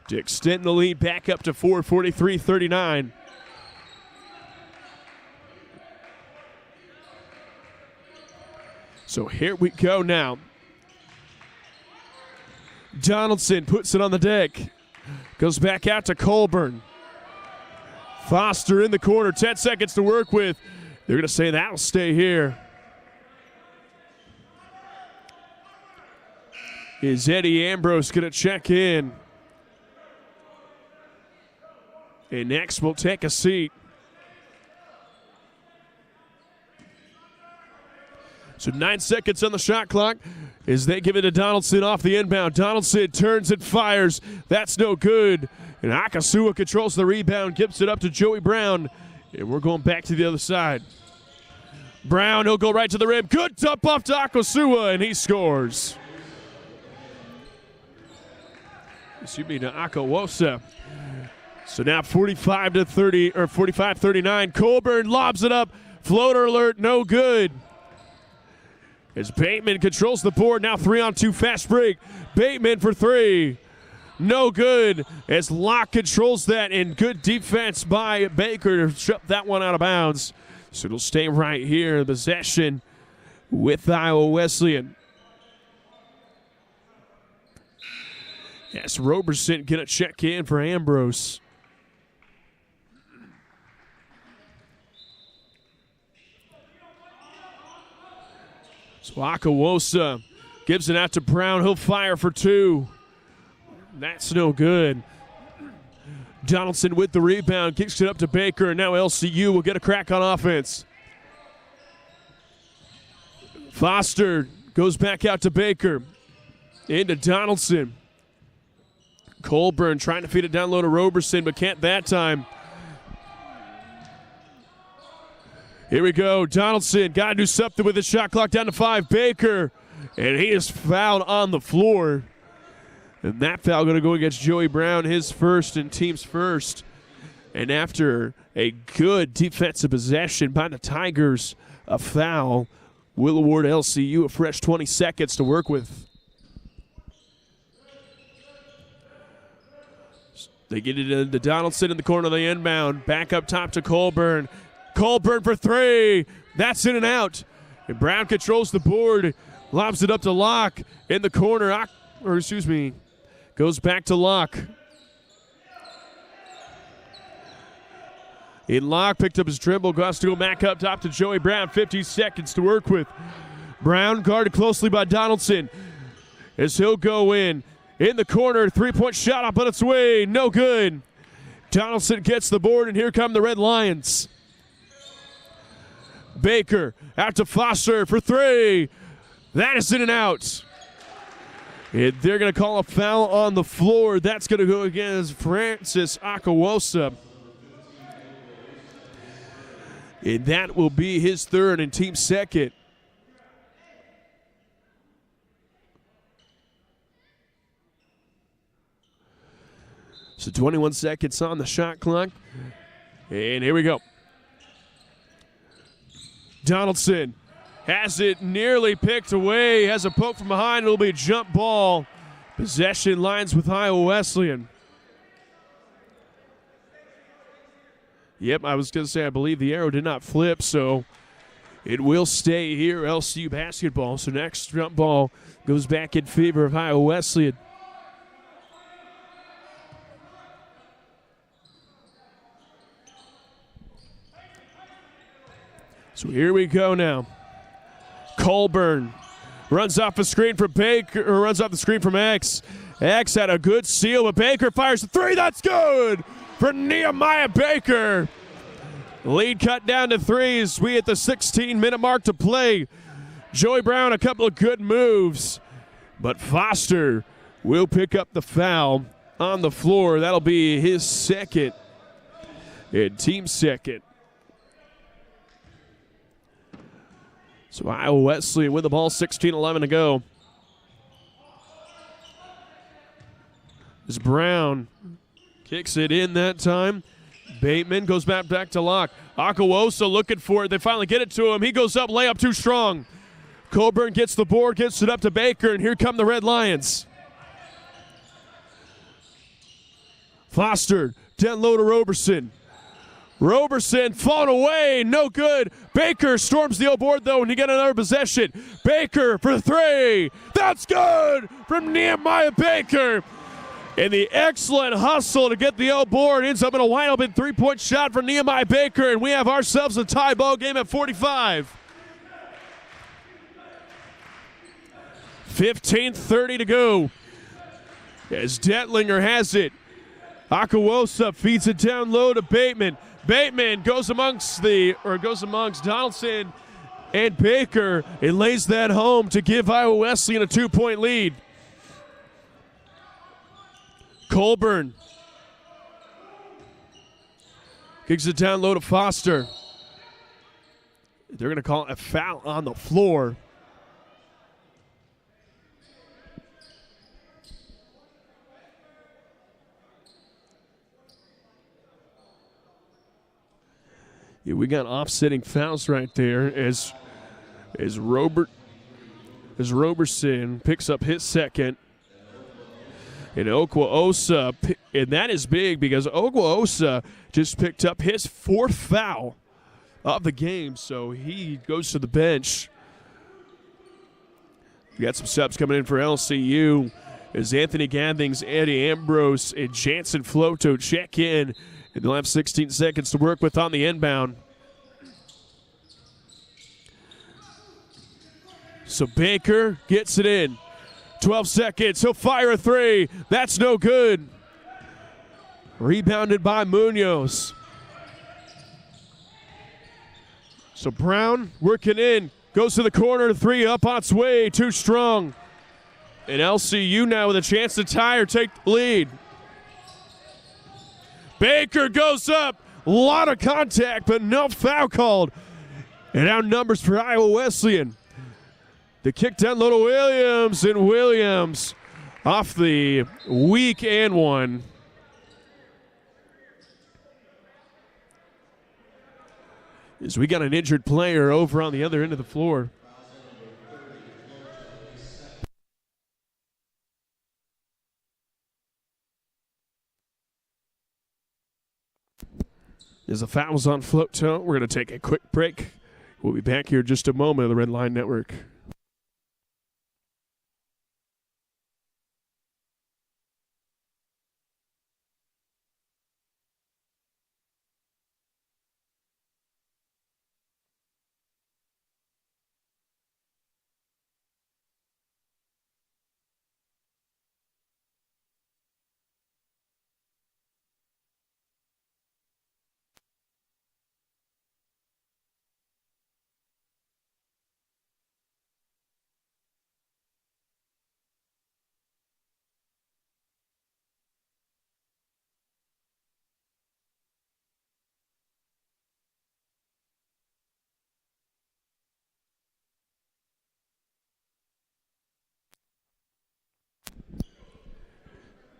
to extend the lead back up to 4, 43-39. So here we go now. Donaldson puts it on the deck. Goes back out to Colburn. Foster in the corner, 10 seconds to work with. They're going to say that'll stay here. Is Eddie Ambrose going to check in? And next we'll take a seat. So 9 seconds on the shot clock as they give it to Donaldson off the inbound. Donaldson turns and fires. That's no good. And Akasua controls the rebound, gives it up to Joey Brown. And we're going back to the other side. Brown, he'll go right to the rim. Good dump off to Akasua, and he scores. Excuse me, to Akawosa. So now 45-39. Colburn lobs it up. Floater alert, no good. As Bateman controls the board, now 3-on-2 fast break. Bateman for 3. No good. As Locke controls that, and good defense by Baker to shut that one out of bounds. So it'll stay right here, possession with Iowa Wesleyan. Yes, Roberson going to check in for Ambrose. So Akawosa gives it out to Brown. He'll fire for 2. That's no good. Donaldson with the rebound, kicks it up to Baker, and now LCU will get a crack on offense. Foster goes back out to Baker. Into Donaldson. Colburn trying to feed it down low to Roberson, but can't that time. Here we go. Donaldson got to do something with the shot clock down to 5. Baker, and he is fouled on the floor. And that foul going to go against Joey Brown, his first and team's first. And after a good defensive possession by the Tigers, a foul will award LCU a fresh 20 seconds to work with. They get it into Donaldson in the corner of the inbound. Back up top to Colburn. Colburn for 3. That's in and out. And Brown controls the board. Lobs it up to Locke in the corner. Goes back to Locke. In Locke picked up his dribble. Goes to go back up top to Joey Brown. 50 seconds to work with. Brown guarded closely by Donaldson as he'll go in the corner. 3-point shot up on its way. No good. Donaldson gets the board, and here come the Red Lions. Baker out to Foster for 3. That is in and out. And they're going to call a foul on the floor. That's going to go against Francis Akawosa. And that will be his third and team second. So 21 seconds on the shot clock. And here we go. Donaldson has it nearly picked away. Has a poke from behind. It'll be a jump ball. Possession lines with Iowa Wesleyan. Yep, I was going to say I believe the arrow did not flip, so it will stay here, LCU basketball. So next jump ball goes back in favor of Iowa Wesleyan. So here we go now. Colburn runs off the screen for Baker, or runs off the screen from X. X had a good seal, but Baker fires the three. That's good for Nehemiah Baker. Lead cut down to threes. We at the 16-minute mark to play. Joey Brown, a couple of good moves, but Foster will pick up the foul on the floor. That'll be his second and team second. So Iowa Wesleyan with the ball, 16-11 to go. As Brown kicks it in that time. Bateman goes back to Locke. Akawosa looking for it. They finally get it to him. He goes up, layup too strong. Colburn gets the board, gets it up to Baker, and here come the Red Lions. Foster, down low to Roberson. Roberson falling away, no good. Baker storms the old board though, and he got another possession. Baker for three. That's good from Nehemiah Baker. And the excellent hustle to get the old board ends up in a wide open three-point shot from Nehemiah Baker, and we have ourselves a tie ball game at 45. 15:30 to go. As Detlinger has it. Akawosa feeds it down low to Bateman. Bateman goes amongst Donaldson and Baker and lays that home to give Iowa Wesleyan a 2-point lead. Colburn kicks it down low to Foster. They're going to call a foul on the floor. Yeah, we got offsetting fouls right there as Roberson picks up his second. And Okwuosa, and that is big because Okwuosa just picked up his fourth foul of the game, so he goes to the bench. We got some subs coming in for LCU as Anthony Gathings, Eddie Ambrose, and Jansen Floto check in. And they'll have 16 seconds to work with on the inbound. So Baker gets it in. 12 seconds. He'll fire a three. That's no good. Rebounded by Munoz. So Brown working in. Goes to the corner. Three up on its way. Too strong. And LCU now with a chance to tie or take the lead. Baker goes up. A lot of contact, but no foul called. And out numbers for Iowa Wesleyan. The kick down low to Williams, and Williams off the weak and one. As we got an injured player over on the other end of the floor. As the foul's on Floto, we're going to take a quick break. We'll be back here in just a moment on the Red Line Network.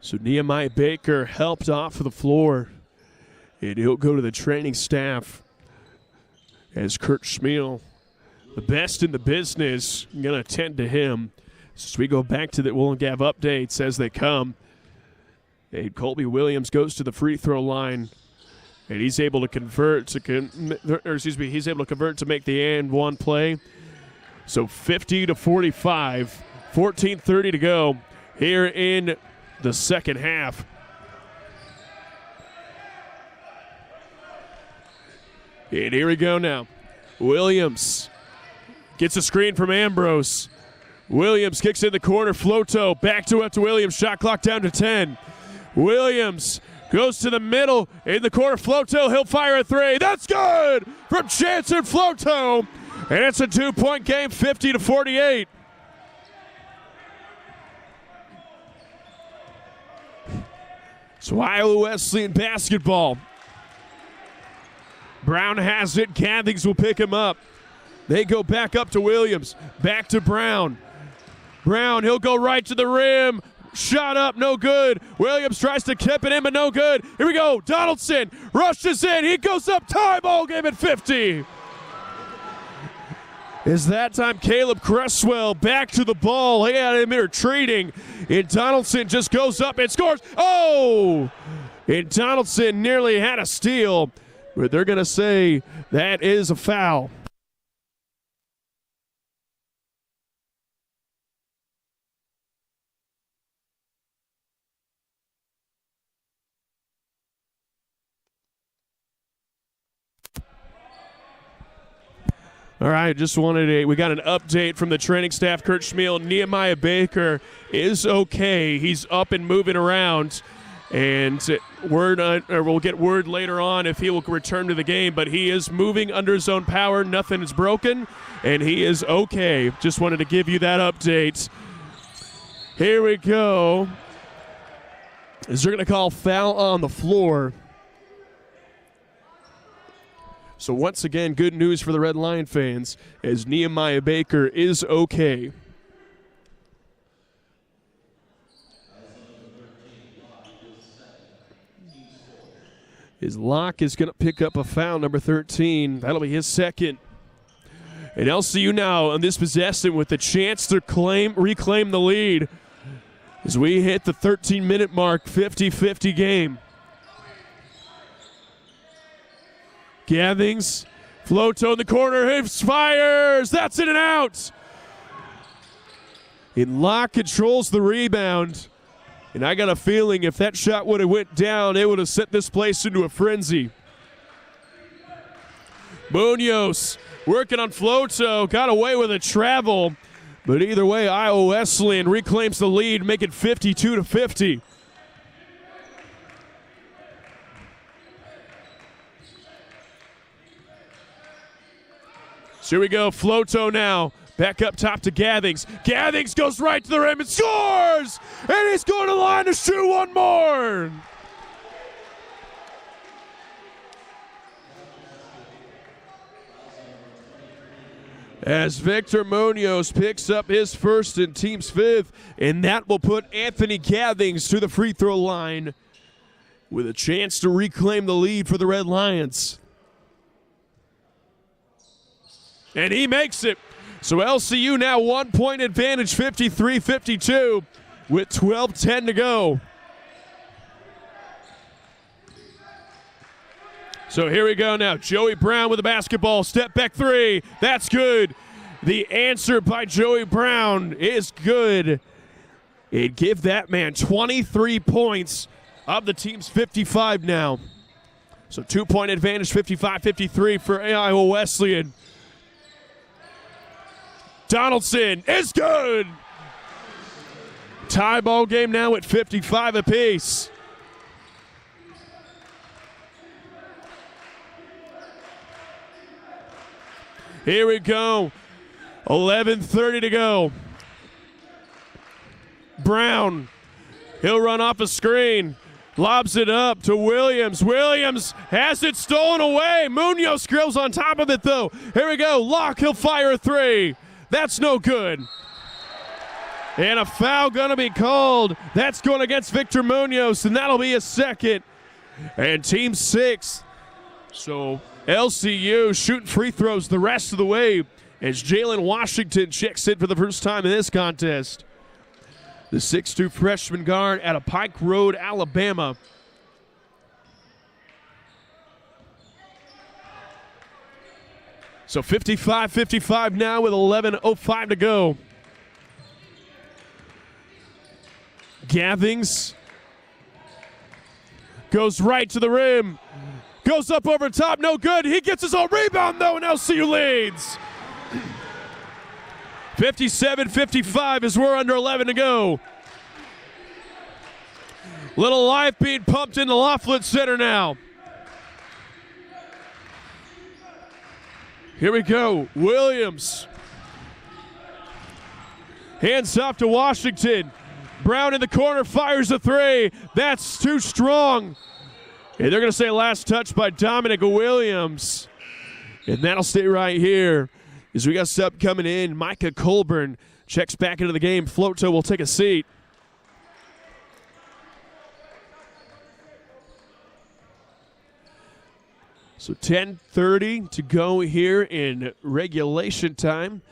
So Nehemiah Baker helped off the floor, and he'll go to the training staff as Kurt Schmiel, the best in the business, going to attend to him. So we go back to that, we'll have updates as they come. And Colby Williams goes to the free throw line, and he's able to convert he's able to convert to make the and one play. So 50-45, 14:30 to go here in the second half. And here we go now. Williams gets a screen from Ambrose. Williams kicks in the corner. Floto back to Williams. Shot clock down to 10. Williams goes to the middle in the corner. Floto, he'll fire a three. That's good from Jansen Floto. And it's a 2-point game, 50-48. So Iowa Wesleyan basketball. Brown has it. Gathings will pick him up. They go back up to Williams. Back to Brown. Brown, he'll go right to the rim. Shot up, no good. Williams tries to tip it in, but no good. Here we go. Donaldson rushes in. He goes up. Tie ball game at 50. Is that time Caleb Cresswell back to the ball. He had him retreating. And Donaldson just goes up and scores. Oh! And Donaldson nearly had a steal. But they're going to say that is a foul. All right, we got an update from the training staff, Kurt Schmiel. Nehemiah Baker is okay. He's up and moving around. And we'll get word later on if he will return to the game, but he is moving under his own power. Nothing is broken, and he is okay. Just wanted to give you that update. Here we go. Is they're going to call foul on the floor. So once again, good news for the Red Lion fans as Nehemiah Baker is okay. His Locke is going to pick up a foul, number 13. That'll be his second. And LCU now on this possession with the chance to reclaim the lead as we hit the 13-minute mark, 50-50 game. Gathings, Floto in the corner, he fires. That's in and out. And Locke controls the rebound. And I got a feeling if that shot would have went down, it would have set this place into a frenzy. Munoz working on Floto, got away with a travel. But either way, Iowa Wesleyan reclaims the lead, making 52-50. So here we go, Floto now. Back up top to Gathings. Gathings goes right to the rim and scores! And he's going to the line to shoot one more! As Victor Munoz picks up his first and team's fifth, and that will put Anthony Gathings to the free throw line with a chance to reclaim the lead for the Red Lions. And he makes it. So LCU now 1 point advantage, 53-52 with 12:10 to go. So here we go now. Joey Brown with the basketball. Step back three. That's good. The answer by Joey Brown is good. And give that man 23 points of the team's 55 now. So 2 point advantage, 55-53 for Iowa Wesleyan. Donaldson is good. Tie ball game now at 55 apiece. Here we go. 11:30 to go. Brown, he'll run off a screen. Lobs it up to Williams. Williams has it stolen away. Munoz skrills on top of it, though. Here we go. Locke, he'll fire a three. That's no good. And a foul going to be called. That's going against Victor Munoz, and that'll be a second. And Team 6. So LCU shooting free throws the rest of the way as Jalen Washington checks in for the first time in this contest. The 6'2 freshman guard out of Pike Road, Alabama. So 55-55 now with 11:05 to go. Gathings goes right to the rim. Goes up over top, no good. He gets his own rebound, though, and LCU leads. 57-55 as we're under 11 to go. Little life being pumped in the Laughlin Center now. Here we go. Williams. Hands off to Washington. Brown in the corner fires a three. That's too strong. And they're going to say last touch by Dominic Williams. And that'll stay right here as we got sub coming in. Micah Colburn checks back into the game. Floto will take a seat. So 10:30 to go here in regulation time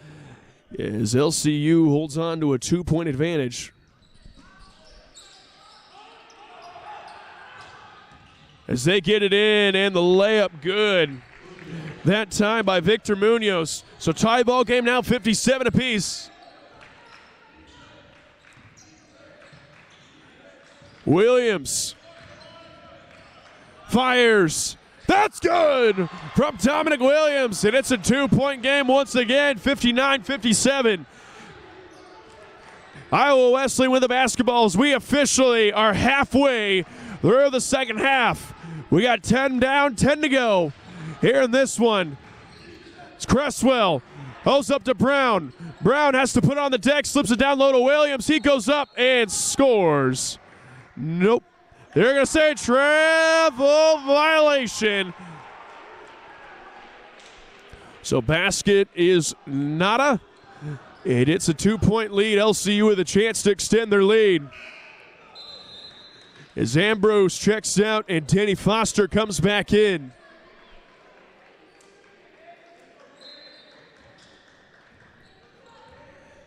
as LCU holds on to a 2-point advantage. As they get it in, and the layup good. That time by Victor Munoz. So tie ball game now, 57 apiece. Williams fires. That's good from Dominic Williams, and it's a 2-point game once again, 59-57. Iowa Wesleyan with the basketballs. We officially are halfway through the second half. We got 10 down, 10 to go. Here in this one, it's Cresswell. Holds up to Brown. Brown has to put on the deck, slips it down low to Williams. He goes up and scores. Nope. They're going to say travel violation. So basket is nada. And it's a 2-point lead. LCU with a chance to extend their lead. As Ambrose checks out and Danny Foster comes back in.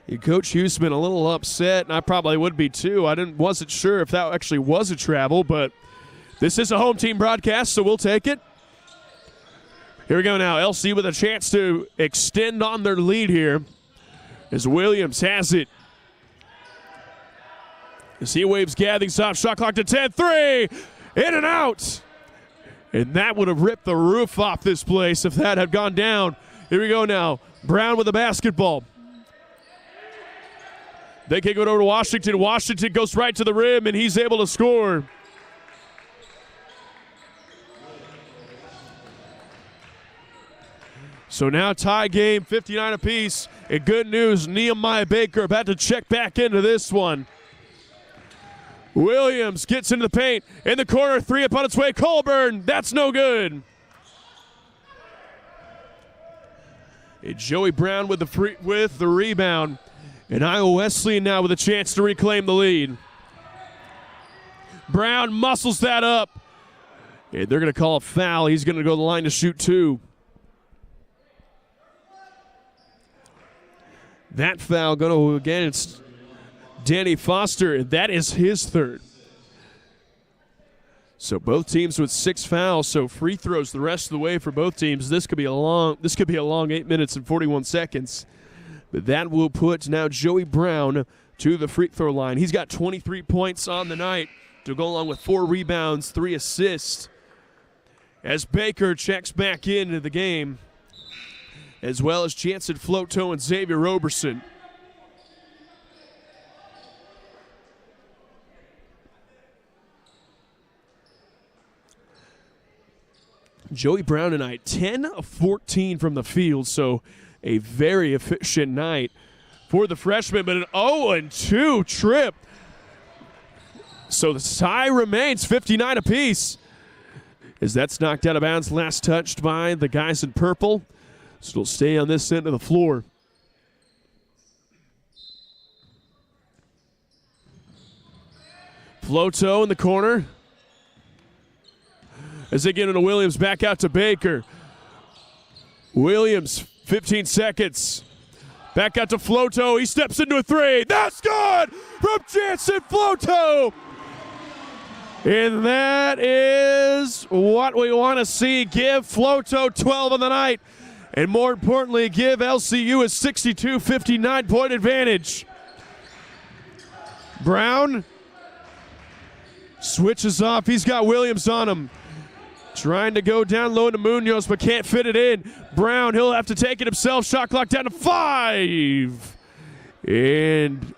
And Coach Huseman a little upset, and I probably would be too. Wasn't sure if that actually was a travel, but this is a home team broadcast, so we'll take it. Here we go now. LC with a chance to extend on their lead here as Williams has it. As he waves Gathings off, shot clock to 10, 3, in and out. And that would have ripped the roof off this place if that had gone down. Here we go now. Brown with the basketball. They kick it over to Washington. Washington goes right to the rim, and he's able to score. So now tie game, 59 apiece. And good news, Nehemiah Baker about to check back into this one. Williams gets into the paint. In the corner, three up on its way. Colburn, that's no good. And Joey Brown with the rebound. And Iowa Wesleyan now with a chance to reclaim the lead. Brown muscles that up. And they're going to call a foul. He's going to go to the line to shoot two. That foul going to against Danny Foster, and that is his third. So both teams with 6 fouls, so free throws the rest of the way for both teams. This could be a long 8 minutes and 41 seconds. But that will put now Joey Brown to the free throw line. He's got 23 points on the night to go along with 4 rebounds, 3 assists. As Baker checks back into the game, as well as Jansen Floto and Xavier Roberson. Joey Brown tonight, 10 of 14 from the field, so a very efficient night for the freshman, but an 0-2 trip. So the tie remains 59 apiece. As that's knocked out of bounds, last touched by the guys in purple. So it'll stay on this end of the floor. Floto in the corner. As they get into Williams, back out to Baker. Williams, 15 seconds. Back out to Floto. He steps into a three. That's good from Jansen Floto. And that is what we want to see. Give Floto 12 on the night. And more importantly, give LCU a 62-59 point advantage. Brown switches off. He's got Williams on him. Trying to go down low to Munoz, but can't fit it in. Brown, he'll have to take it himself. Shot clock down to 5. And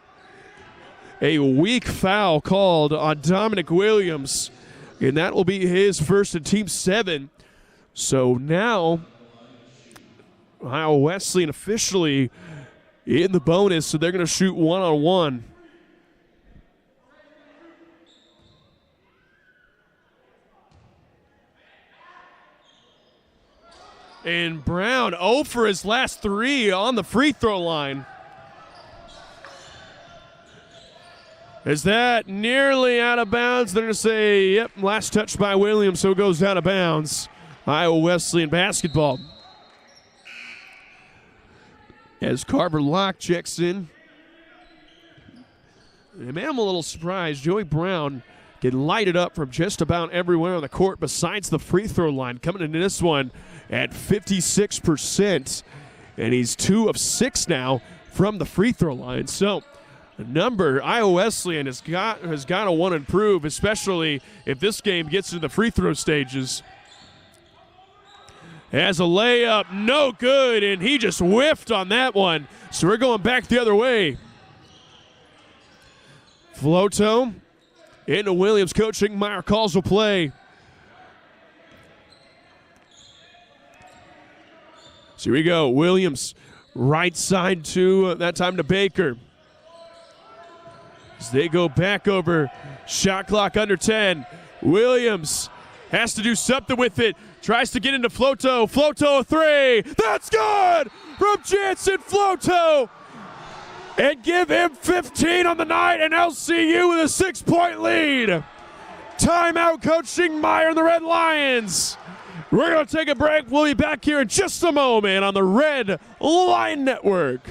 a weak foul called on Dominic Williams. And that will be his first in Team 7. So now, Iowa Wesleyan officially in the bonus, so they're going to shoot one-on-one. And Brown 0 for his last 3 on the free throw line. Is that nearly out of bounds? They're going to say, yep, last touch by Williams, so it goes out of bounds. Iowa Wesleyan basketball. As Carver Locke checks in. And man, I'm a little surprised. Joey Brown can light it up from just about everywhere on the court besides the free throw line. Coming into this one at 56%. And he's 2 of 6 now from the free throw line. So the number Iowa Wesleyan has got to want to improve, especially if this game gets to the free throw stages. Has a layup, no good, and he just whiffed on that one. So we're going back the other way. Floto into Williams. Coach Ingmeyer calls a play. So here we go. Williams, right side to, that time to Baker. As they go back over, shot clock under 10. Williams has to do something with it. Tries to get into Floto. Floto a 3. That's good from Jansen Floto. And give him 15 on the night, and LCU with a 6-point lead. Timeout, Coach Ingmeyer and the Red Lions. We're going to take a break. We'll be back here in just a moment on the Red Lion Network.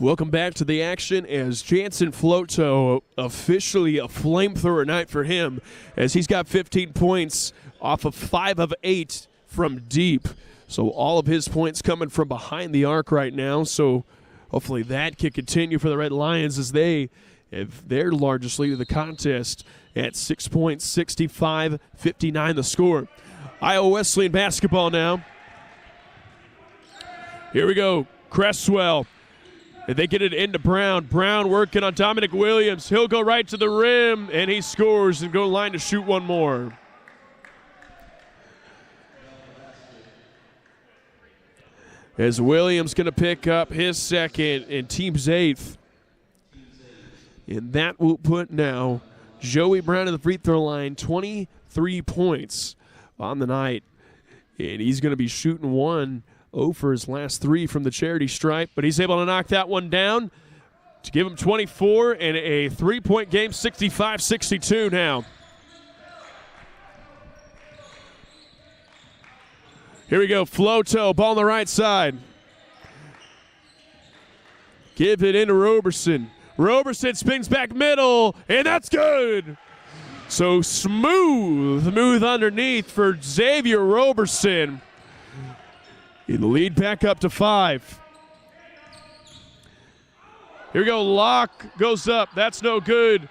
Welcome back to the action as Jansen Floto, officially a flamethrower night for him, as he's got 15 points off of 5 of 8 from deep. So all of his points coming from behind the arc right now. So hopefully that can continue for the Red Lions as they have their largest lead of the contest at 6 points, 65-59 the score. Iowa Wesleyan basketball now. Here we go, Cresswell. And they get it into Brown. Brown working on Dominic Williams. He'll go right to the rim, and he scores and go line to shoot one more. As Williams going to pick up his second and team's 8th. And that will put now Joey Brown at the free throw line, 23 points on the night. And he's going to be shooting 0 for his last 3 from the charity stripe, but he's able to knock that one down to give him 24 and a 3-point game, 65-62 now. Here we go, Floto, ball on the right side. Give it into Roberson. Roberson spins back middle, and that's good. So smooth underneath for Xavier Roberson. The lead back up to 5. Here we go, Locke goes up, that's no good.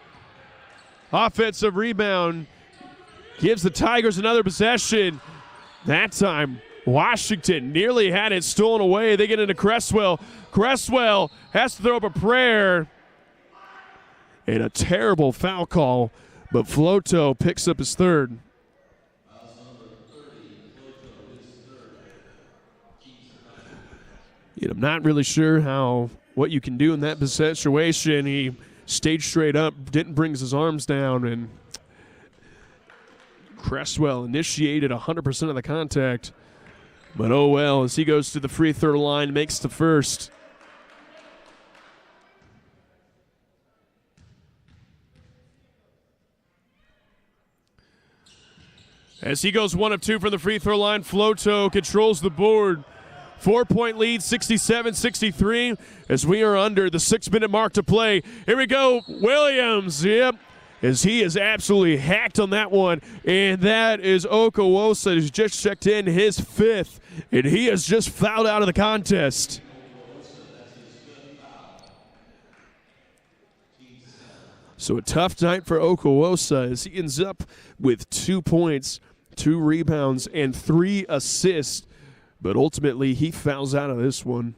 Offensive rebound gives the Tigers another possession. That time, Washington nearly had it stolen away. They get into Cresswell. Cresswell has to throw up a prayer. And a terrible foul call, but Floto picks up his third. And I'm not really sure what you can do in that situation. He stayed straight up, didn't bring his arms down, and Cresswell initiated 100% of the contact. But oh well, as he goes to the free throw line, makes the first. As he goes 1 of 2 from the free throw line, Floto controls the board. 4-point lead, 67-63, as we are under the 6-minute mark to play. Here we go, Williams, yep, as he is absolutely hacked on that one. And that is Okawosa, who's just checked in his 5th, and he has just fouled out of the contest. So a tough night for Okawosa as he ends up with 2 points, 2 rebounds, and 3 assists. But ultimately, he fouls out of this one.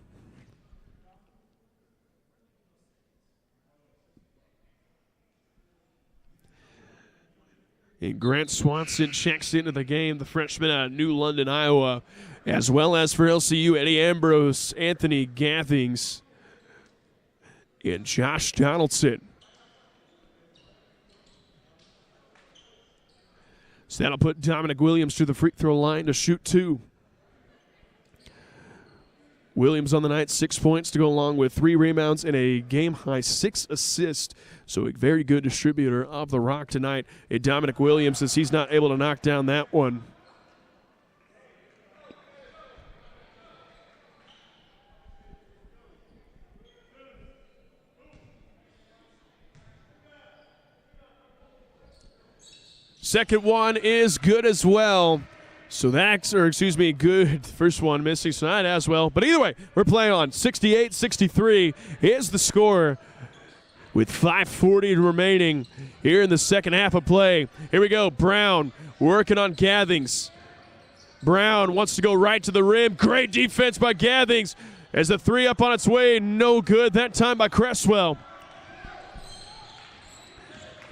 And Grant Swanson checks into the game, the freshman out of New London, Iowa, as well as for LCU, Eddie Ambrose, Anthony Gathings, and Josh Donaldson. So that'll put Dominic Williams to the free throw line to shoot 2. Williams on the night, 6 points to go along with 3 rebounds and a game-high 6 assists. So a very good distributor of the rock tonight. Dominic Williams, as he's not able to knock down that one. Second one is good as well. So that's, good. First one missing tonight as well. But either way, we're playing on. 68-63 is the score with 5:40 remaining here in the second half of play. Here we go. Brown working on Gathings. Brown wants to go right to the rim. Great defense by Gathings as the 3 up on its way. No good that time by Cresswell.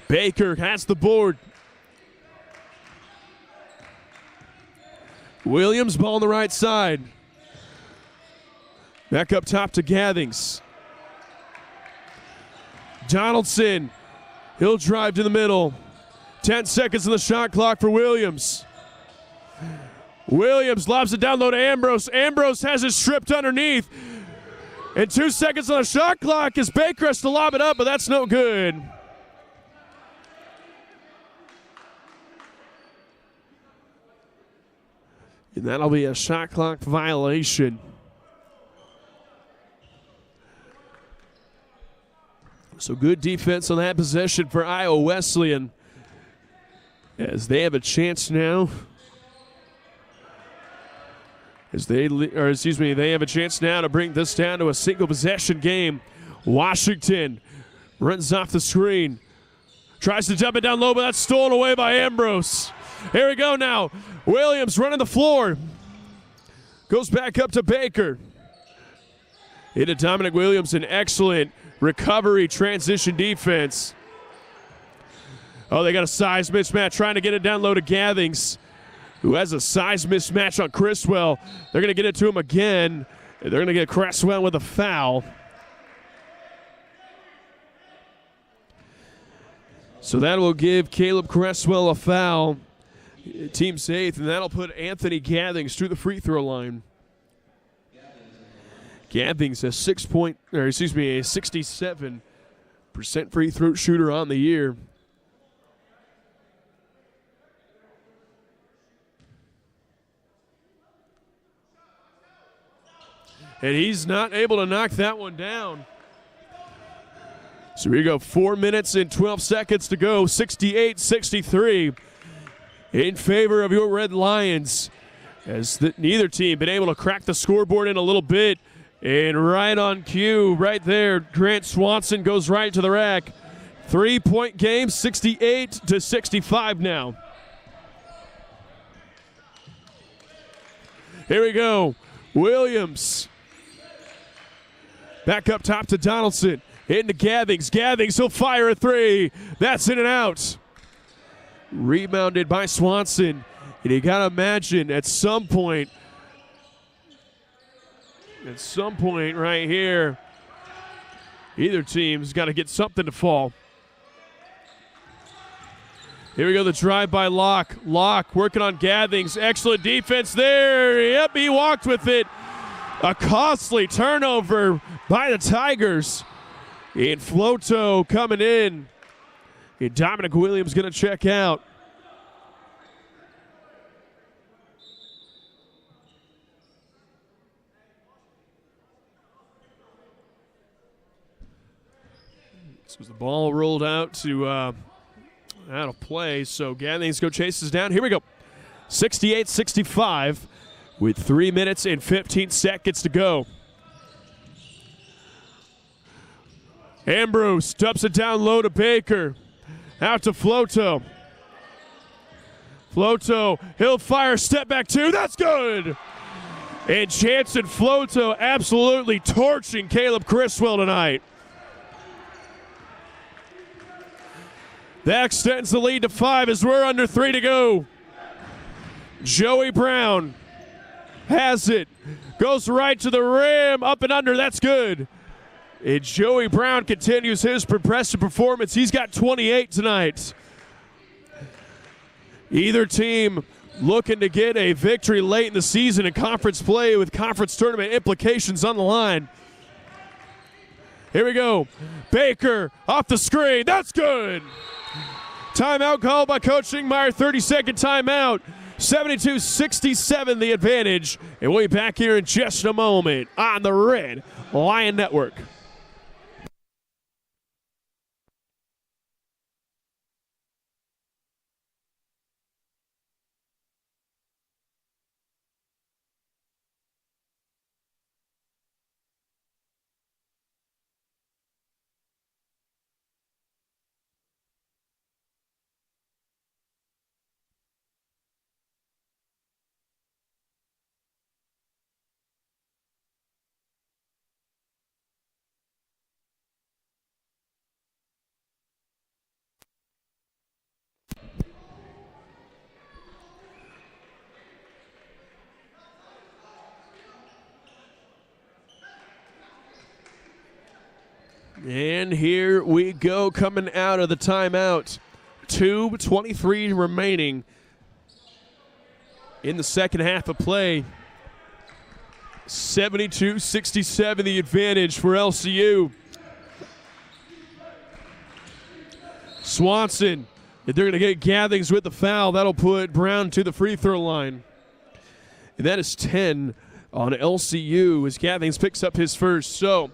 Baker has the board. Williams, ball on the right side. Back up top to Gathings. Donaldson, he'll drive to the middle. 10 seconds on the shot clock for Williams. Williams lobs it down low to Ambrose. Ambrose has it stripped underneath. And 2 seconds on the shot clock as Baker has to lob it up, but that's no good. And that'll be a shot clock violation. So good defense on that possession for Iowa Wesleyan as they have a chance now. They have a chance now to bring this down to a single possession game. Washington runs off the screen. Tries to dump it down low, but that's stolen away by Ambrose. Here we go now. Williams running the floor. Goes back up to Baker. Into Dominic Williams, an excellent recovery transition defense. Oh, they got a size mismatch trying to get it down low to Gathings, who has a size mismatch on Cresswell. They're going to get it to him again. They're going to get Cresswell with a foul. So that will give Caleb Cresswell a foul. Team's 8th, and that'll put Anthony Gathings through the free throw line. Gathings a 67% free throw shooter on the year. And he's not able to knock that one down. So here we go, 4 minutes and 12 seconds to go, 68-63 in favor of your Red Lions. As neither team been able to crack the scoreboard in a little bit. And right on cue, right there, Grant Swanson goes right to the rack. 3-point game, 68-65 now. Here we go, Williams. Back up top to Donaldson. Into Gathings. Gathings, he'll fire a three. That's in and out. Rebounded by Swanson. And you got to imagine at some point right here, either team's got to get something to fall. Here we go, the drive by Locke. Locke working on Gathings. Excellent defense there. Yep, he walked with it. A costly turnover by the Tigers. And Floto coming in. And Dominic Williams going to check out. So the ball rolled out to out of play. So Gathings chases down. Here we go. 68-65 with 3 minutes and 15 seconds to go. Ambrose dumps it down low to Baker. Out to Floto. Floto, he'll fire, step back two. That's good. And Jansen Floto absolutely torching Caleb Criswell tonight. That extends the lead to 5 as we're under 3 to go. Joey Brown has it. Goes right to the rim, up and under. That's good. And Joey Brown continues his impressive performance. He's got 28 tonight. Either team looking to get a victory late in the season in conference play with conference tournament implications on the line. Here we go. Baker off the screen. That's good. Timeout called by Coach Ingmeyer. 30-second timeout. 72-67 the advantage. And we'll be back here in just a moment on the Red Lion Network. And here we go, coming out of the timeout. 2:23 remaining in the second half of play. 72-67 the advantage for LCU. Swanson, if they're going to get Gathings with the foul, that'll put Brown to the free throw line. And that is 10 on LCU as Gathings picks up his first. So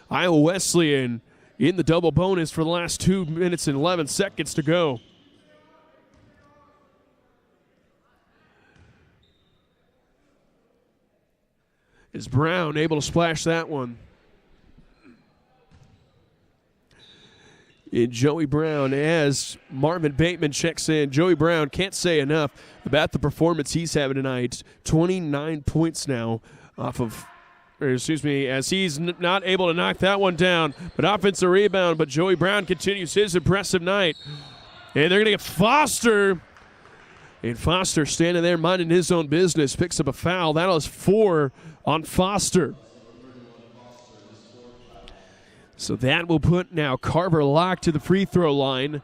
Iowa Wesleyan in the double bonus for the last 2 minutes and 11 seconds to go. Is Brown able to splash that one? And Joey Brown, as Marvin Bateman checks in. Joey Brown can't say enough about the performance he's having tonight. 29 points now off of, as he's not able to knock that one down. But offensive rebound, but Joey Brown continues his impressive night. And they're going to get Foster. And Foster standing there minding his own business, picks up a foul. That is 4 on Foster. So that will put now Carver Locke to the free throw line.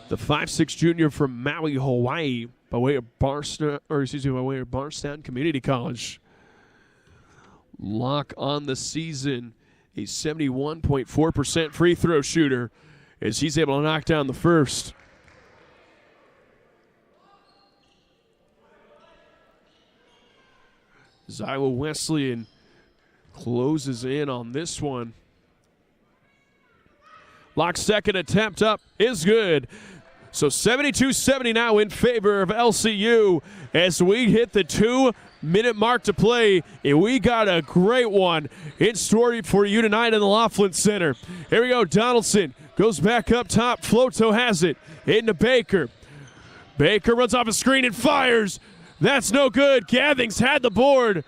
The 5'6" junior from Maui, Hawaii, by way of Barstown Community College. Locke on the season, a 71.4% free throw shooter, as he's able to knock down the first. Iowa Wesleyan closes in on this one. Locke's second attempt up is good. So 72-70 now in favor of LCU as we hit the 2-minute mark to play. And we got a great one in store for you tonight in the Laughlin Center. Here we go. Donaldson goes back up top. Floto has it into Baker. Baker runs off a screen and fires. That's no good. Gathings had the board,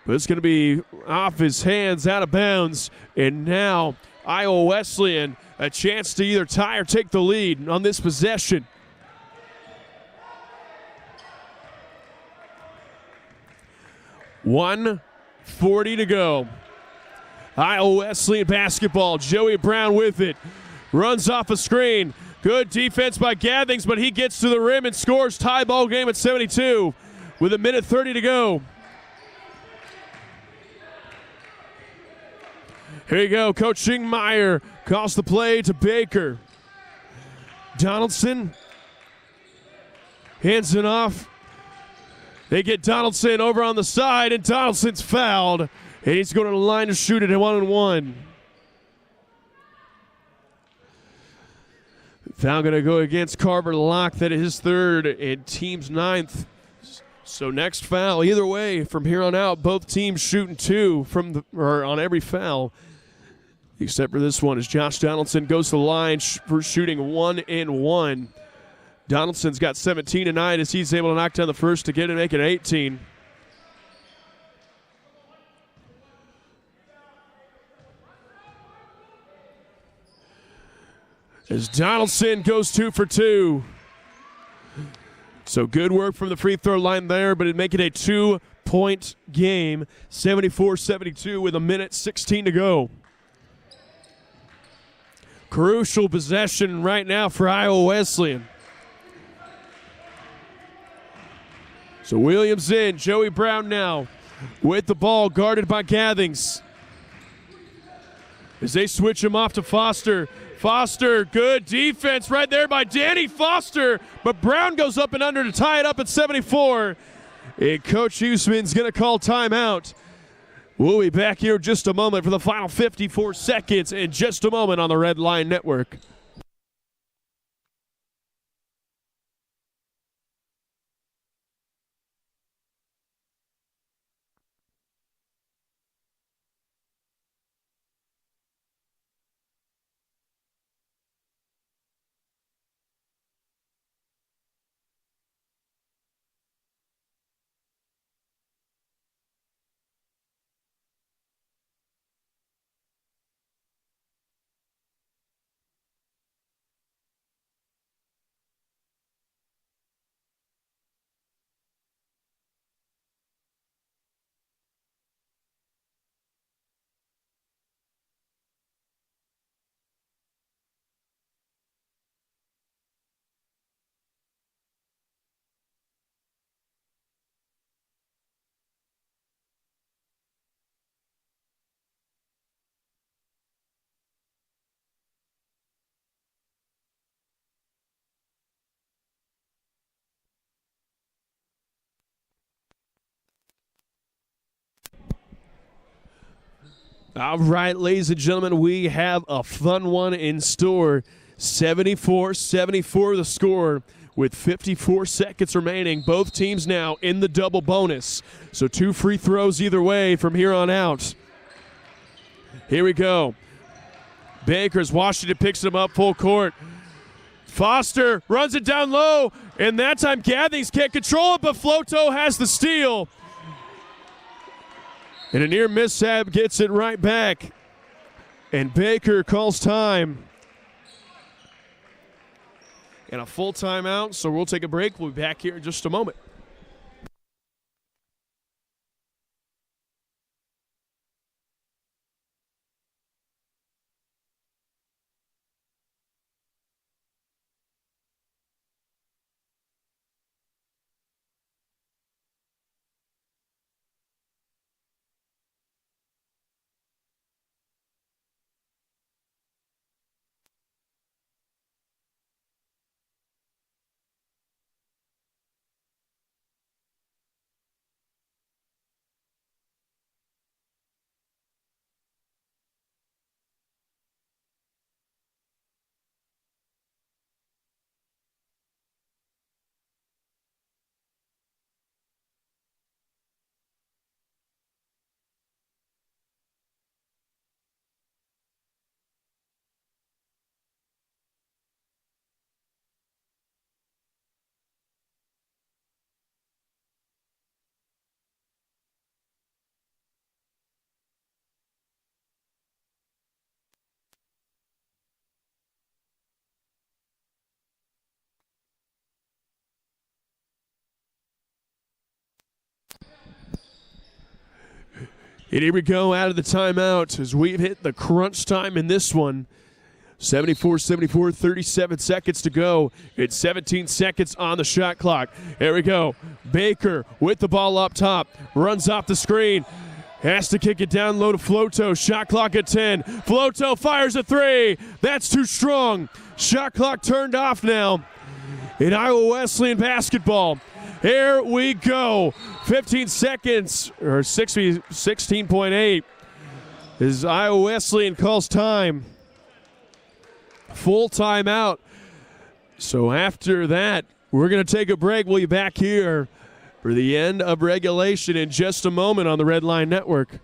but it's going to be off his hands, out of bounds. And now Iowa Wesleyan a chance to either tie or take the lead on this possession. .140 to go. Iowa Wesleyan basketball. Joey Brown with it. Runs off a screen. Good defense by Gathings, but he gets to the rim and scores. Tie ball game at 72 with 1:30 to go. Here you go. Coach Schingmeyer calls the play to Baker. Donaldson hands it off. They get Donaldson over on the side, and Donaldson's fouled. And he's going to the line to shoot it at 1-1. Foul going to go against Carver Locke. That is his third and team's 9th. So next foul, either way, from here on out, both teams shooting 2 on every foul. Except for this one, as Josh Donaldson goes to the line for shooting 1-1. Donaldson's got 17 tonight as he's able to knock down the first to get it, make it 18. As Donaldson goes 2 for 2. So good work from the free throw line there, but it'd make it a 2-point game. 74-72 with 1:16 to go. Crucial possession right now for Iowa Wesleyan. So Williams in, Joey Brown now with the ball, guarded by Gathings. As they switch him off to Foster. Foster, good defense right there by Danny Foster, but Brown goes up and under to tie it up at 74. And Coach Huseman's going to call timeout. We'll be back here in just a moment for the final 54 seconds in just a moment on the Red Line Network. All right, ladies and gentlemen, we have a fun one in store. 74-74 the score with 54 seconds remaining. Both teams now in the double bonus. So 2 free throws either way from here on out. Here we go. Baker's Washington picks him up full court. Foster runs it down low, and that time Gathings can't control it, but Floto has the steal. And a near mishap gets it right back. And Baker calls time. And a full timeout, so we'll take a break. We'll be back here in just a moment. And here we go out of the timeout as we've hit the crunch time in this one. 74-74, 37 seconds to go. It's 17 seconds on the shot clock. Here we go. Baker with the ball up top. Runs off the screen. Has to kick it down low to Floto. Shot clock at 10. Floto fires a three. That's too strong. Shot clock turned off now in Iowa Wesleyan basketball. Here we go. 15 seconds, or 16.8 as Iowa Wesleyan calls time. Full timeout. So after that, we're going to take a break. We'll be back here for the end of regulation in just a moment on the Red Line Network.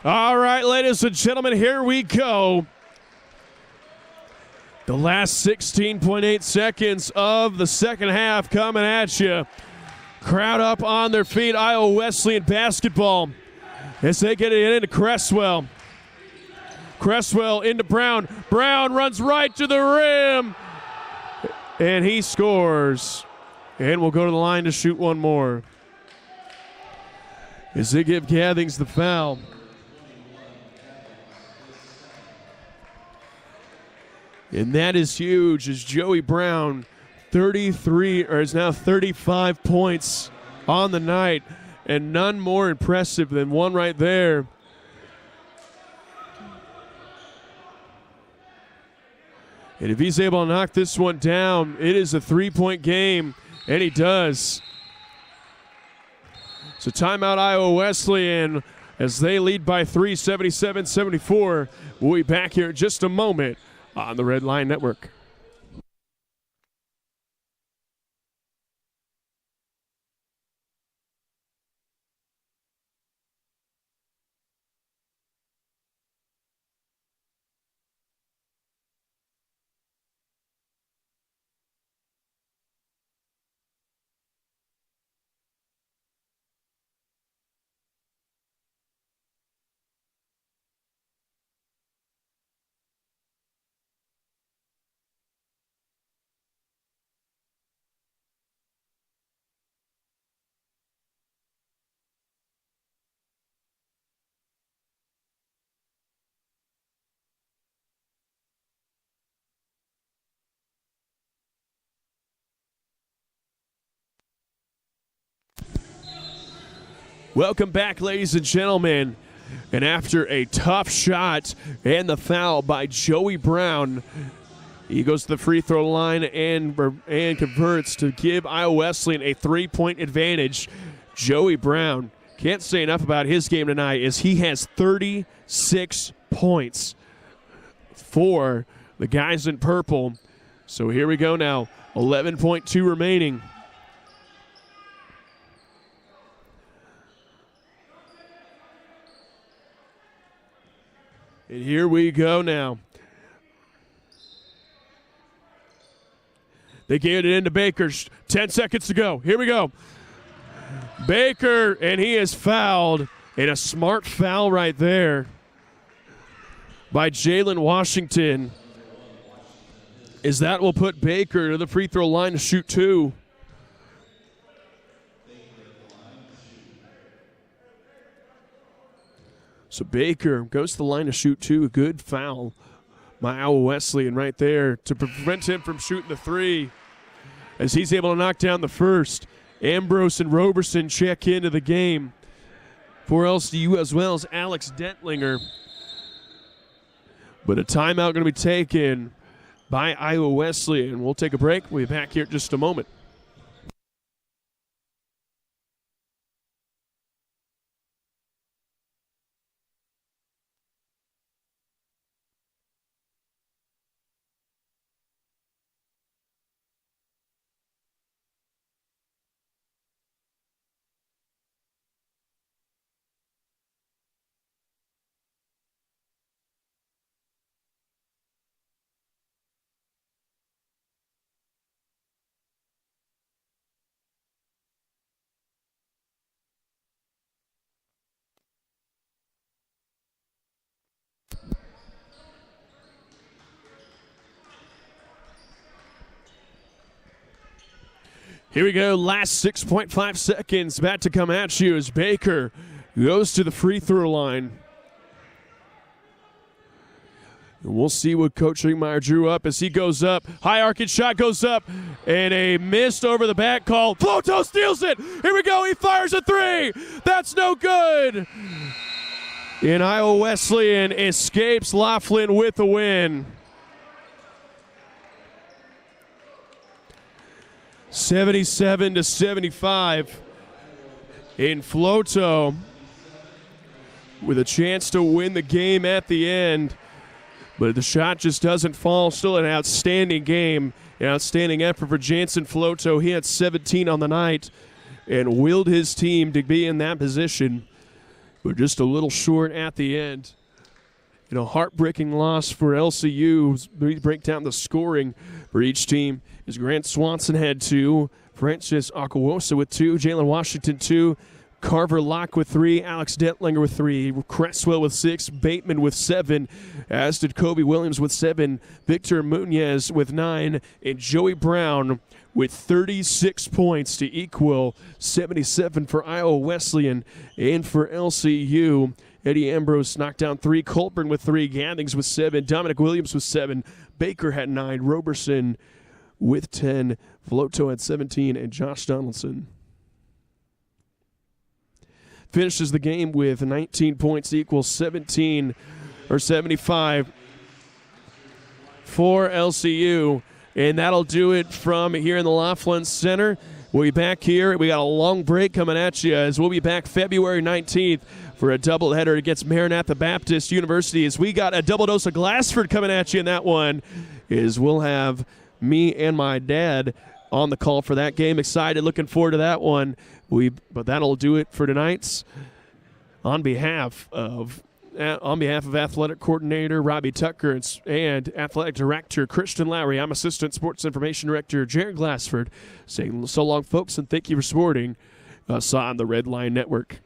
All right, ladies and gentlemen, here we go. The last 16.8 seconds of the second half coming at you. Crowd up on their feet. Iowa Wesleyan basketball as they get it into Cresswell. Cresswell into Brown. Brown runs right to the rim, and he scores. And we'll go to the line to shoot one more as they give Gathings the foul. And that is huge as Joey Brown, 33, or is now 35 points on the night, and none more impressive than one right there. And if he's able to knock this one down, it is a three-point game, and he does. So timeout Iowa Wesleyan as they lead by 3, 77-74. We'll be back here in just a moment on the Red Line Network. Welcome back, ladies and gentlemen. And after a tough shot and the foul by Joey Brown, he goes to the free throw line and converts to give Iowa Wesleyan a three-point advantage. Joey Brown, can't say enough about his game tonight as he has 36 points for the guys in purple. So here we go now, 11.2 remaining. And here we go now. They gave it into Baker. 10 seconds to go. Here we go. Baker, and he is fouled. And a smart foul right there by Jalen Washington. As that will put Baker to the free throw line to shoot two. So Baker goes to the line to shoot two. A good foul by Iowa Wesleyan right there to prevent him from shooting the three as he's able to knock down the first. Ambrose and Roberson check into the game for LCU, as well as Alex Dentlinger. But a timeout going to be taken by Iowa Wesleyan. We'll take a break. We'll be back here in just a moment. Here we go, last 6.5 seconds about to come at you as Baker goes to the free throw line. And we'll see what Coach Ringmeyer drew up as he goes up. High arcing shot goes up, and a missed over the back call. Floto steals it. Here we go, he fires a three. That's no good. And Iowa Wesleyan escapes Laughlin with the win. 77-75. In Floto with a chance to win the game at the end. But the shot just doesn't fall. Still an outstanding game. An outstanding effort for Jansen Floto. He had 17 on the night and willed his team to be in that position. But just a little short at the end. You know, heartbreaking loss for LCU. We break down the scoring for each team. As Grant Swanson had 2, Francis Akawosa with 2, Jalen Washington 2, Carver Locke with 3, Alex Detlinger with 3, Cresswell with 6, Bateman with 7, as did Kobe Williams with 7, Victor Munoz with 9, and Joey Brown with 36 points to equal 77 for Iowa Wesleyan. And for LCU, Eddie Ambrose knocked down 3, Colburn with 3, Gathings with 7, Dominic Williams with 7, Baker had 9, Roberson with 10, Floto had 17, and Josh Donaldson finishes the game with 19 points equals 75 for LCU. And that'll do it from here in the Laughlin Center. We'll be back here. We got a long break coming at you as we'll be back February 19th for a doubleheader against Maranatha Baptist University, as we got a double dose of Glassford coming at you in that one, is we'll have me and my dad on the call for that game. Excited, looking forward to that one. But that'll do it for tonight's. On behalf of athletic coordinator Robbie Tucker and athletic director Christian Lowry, I'm assistant sports information director Jared Glassford, saying so long, folks, and thank you for supporting us on the Red Line Network.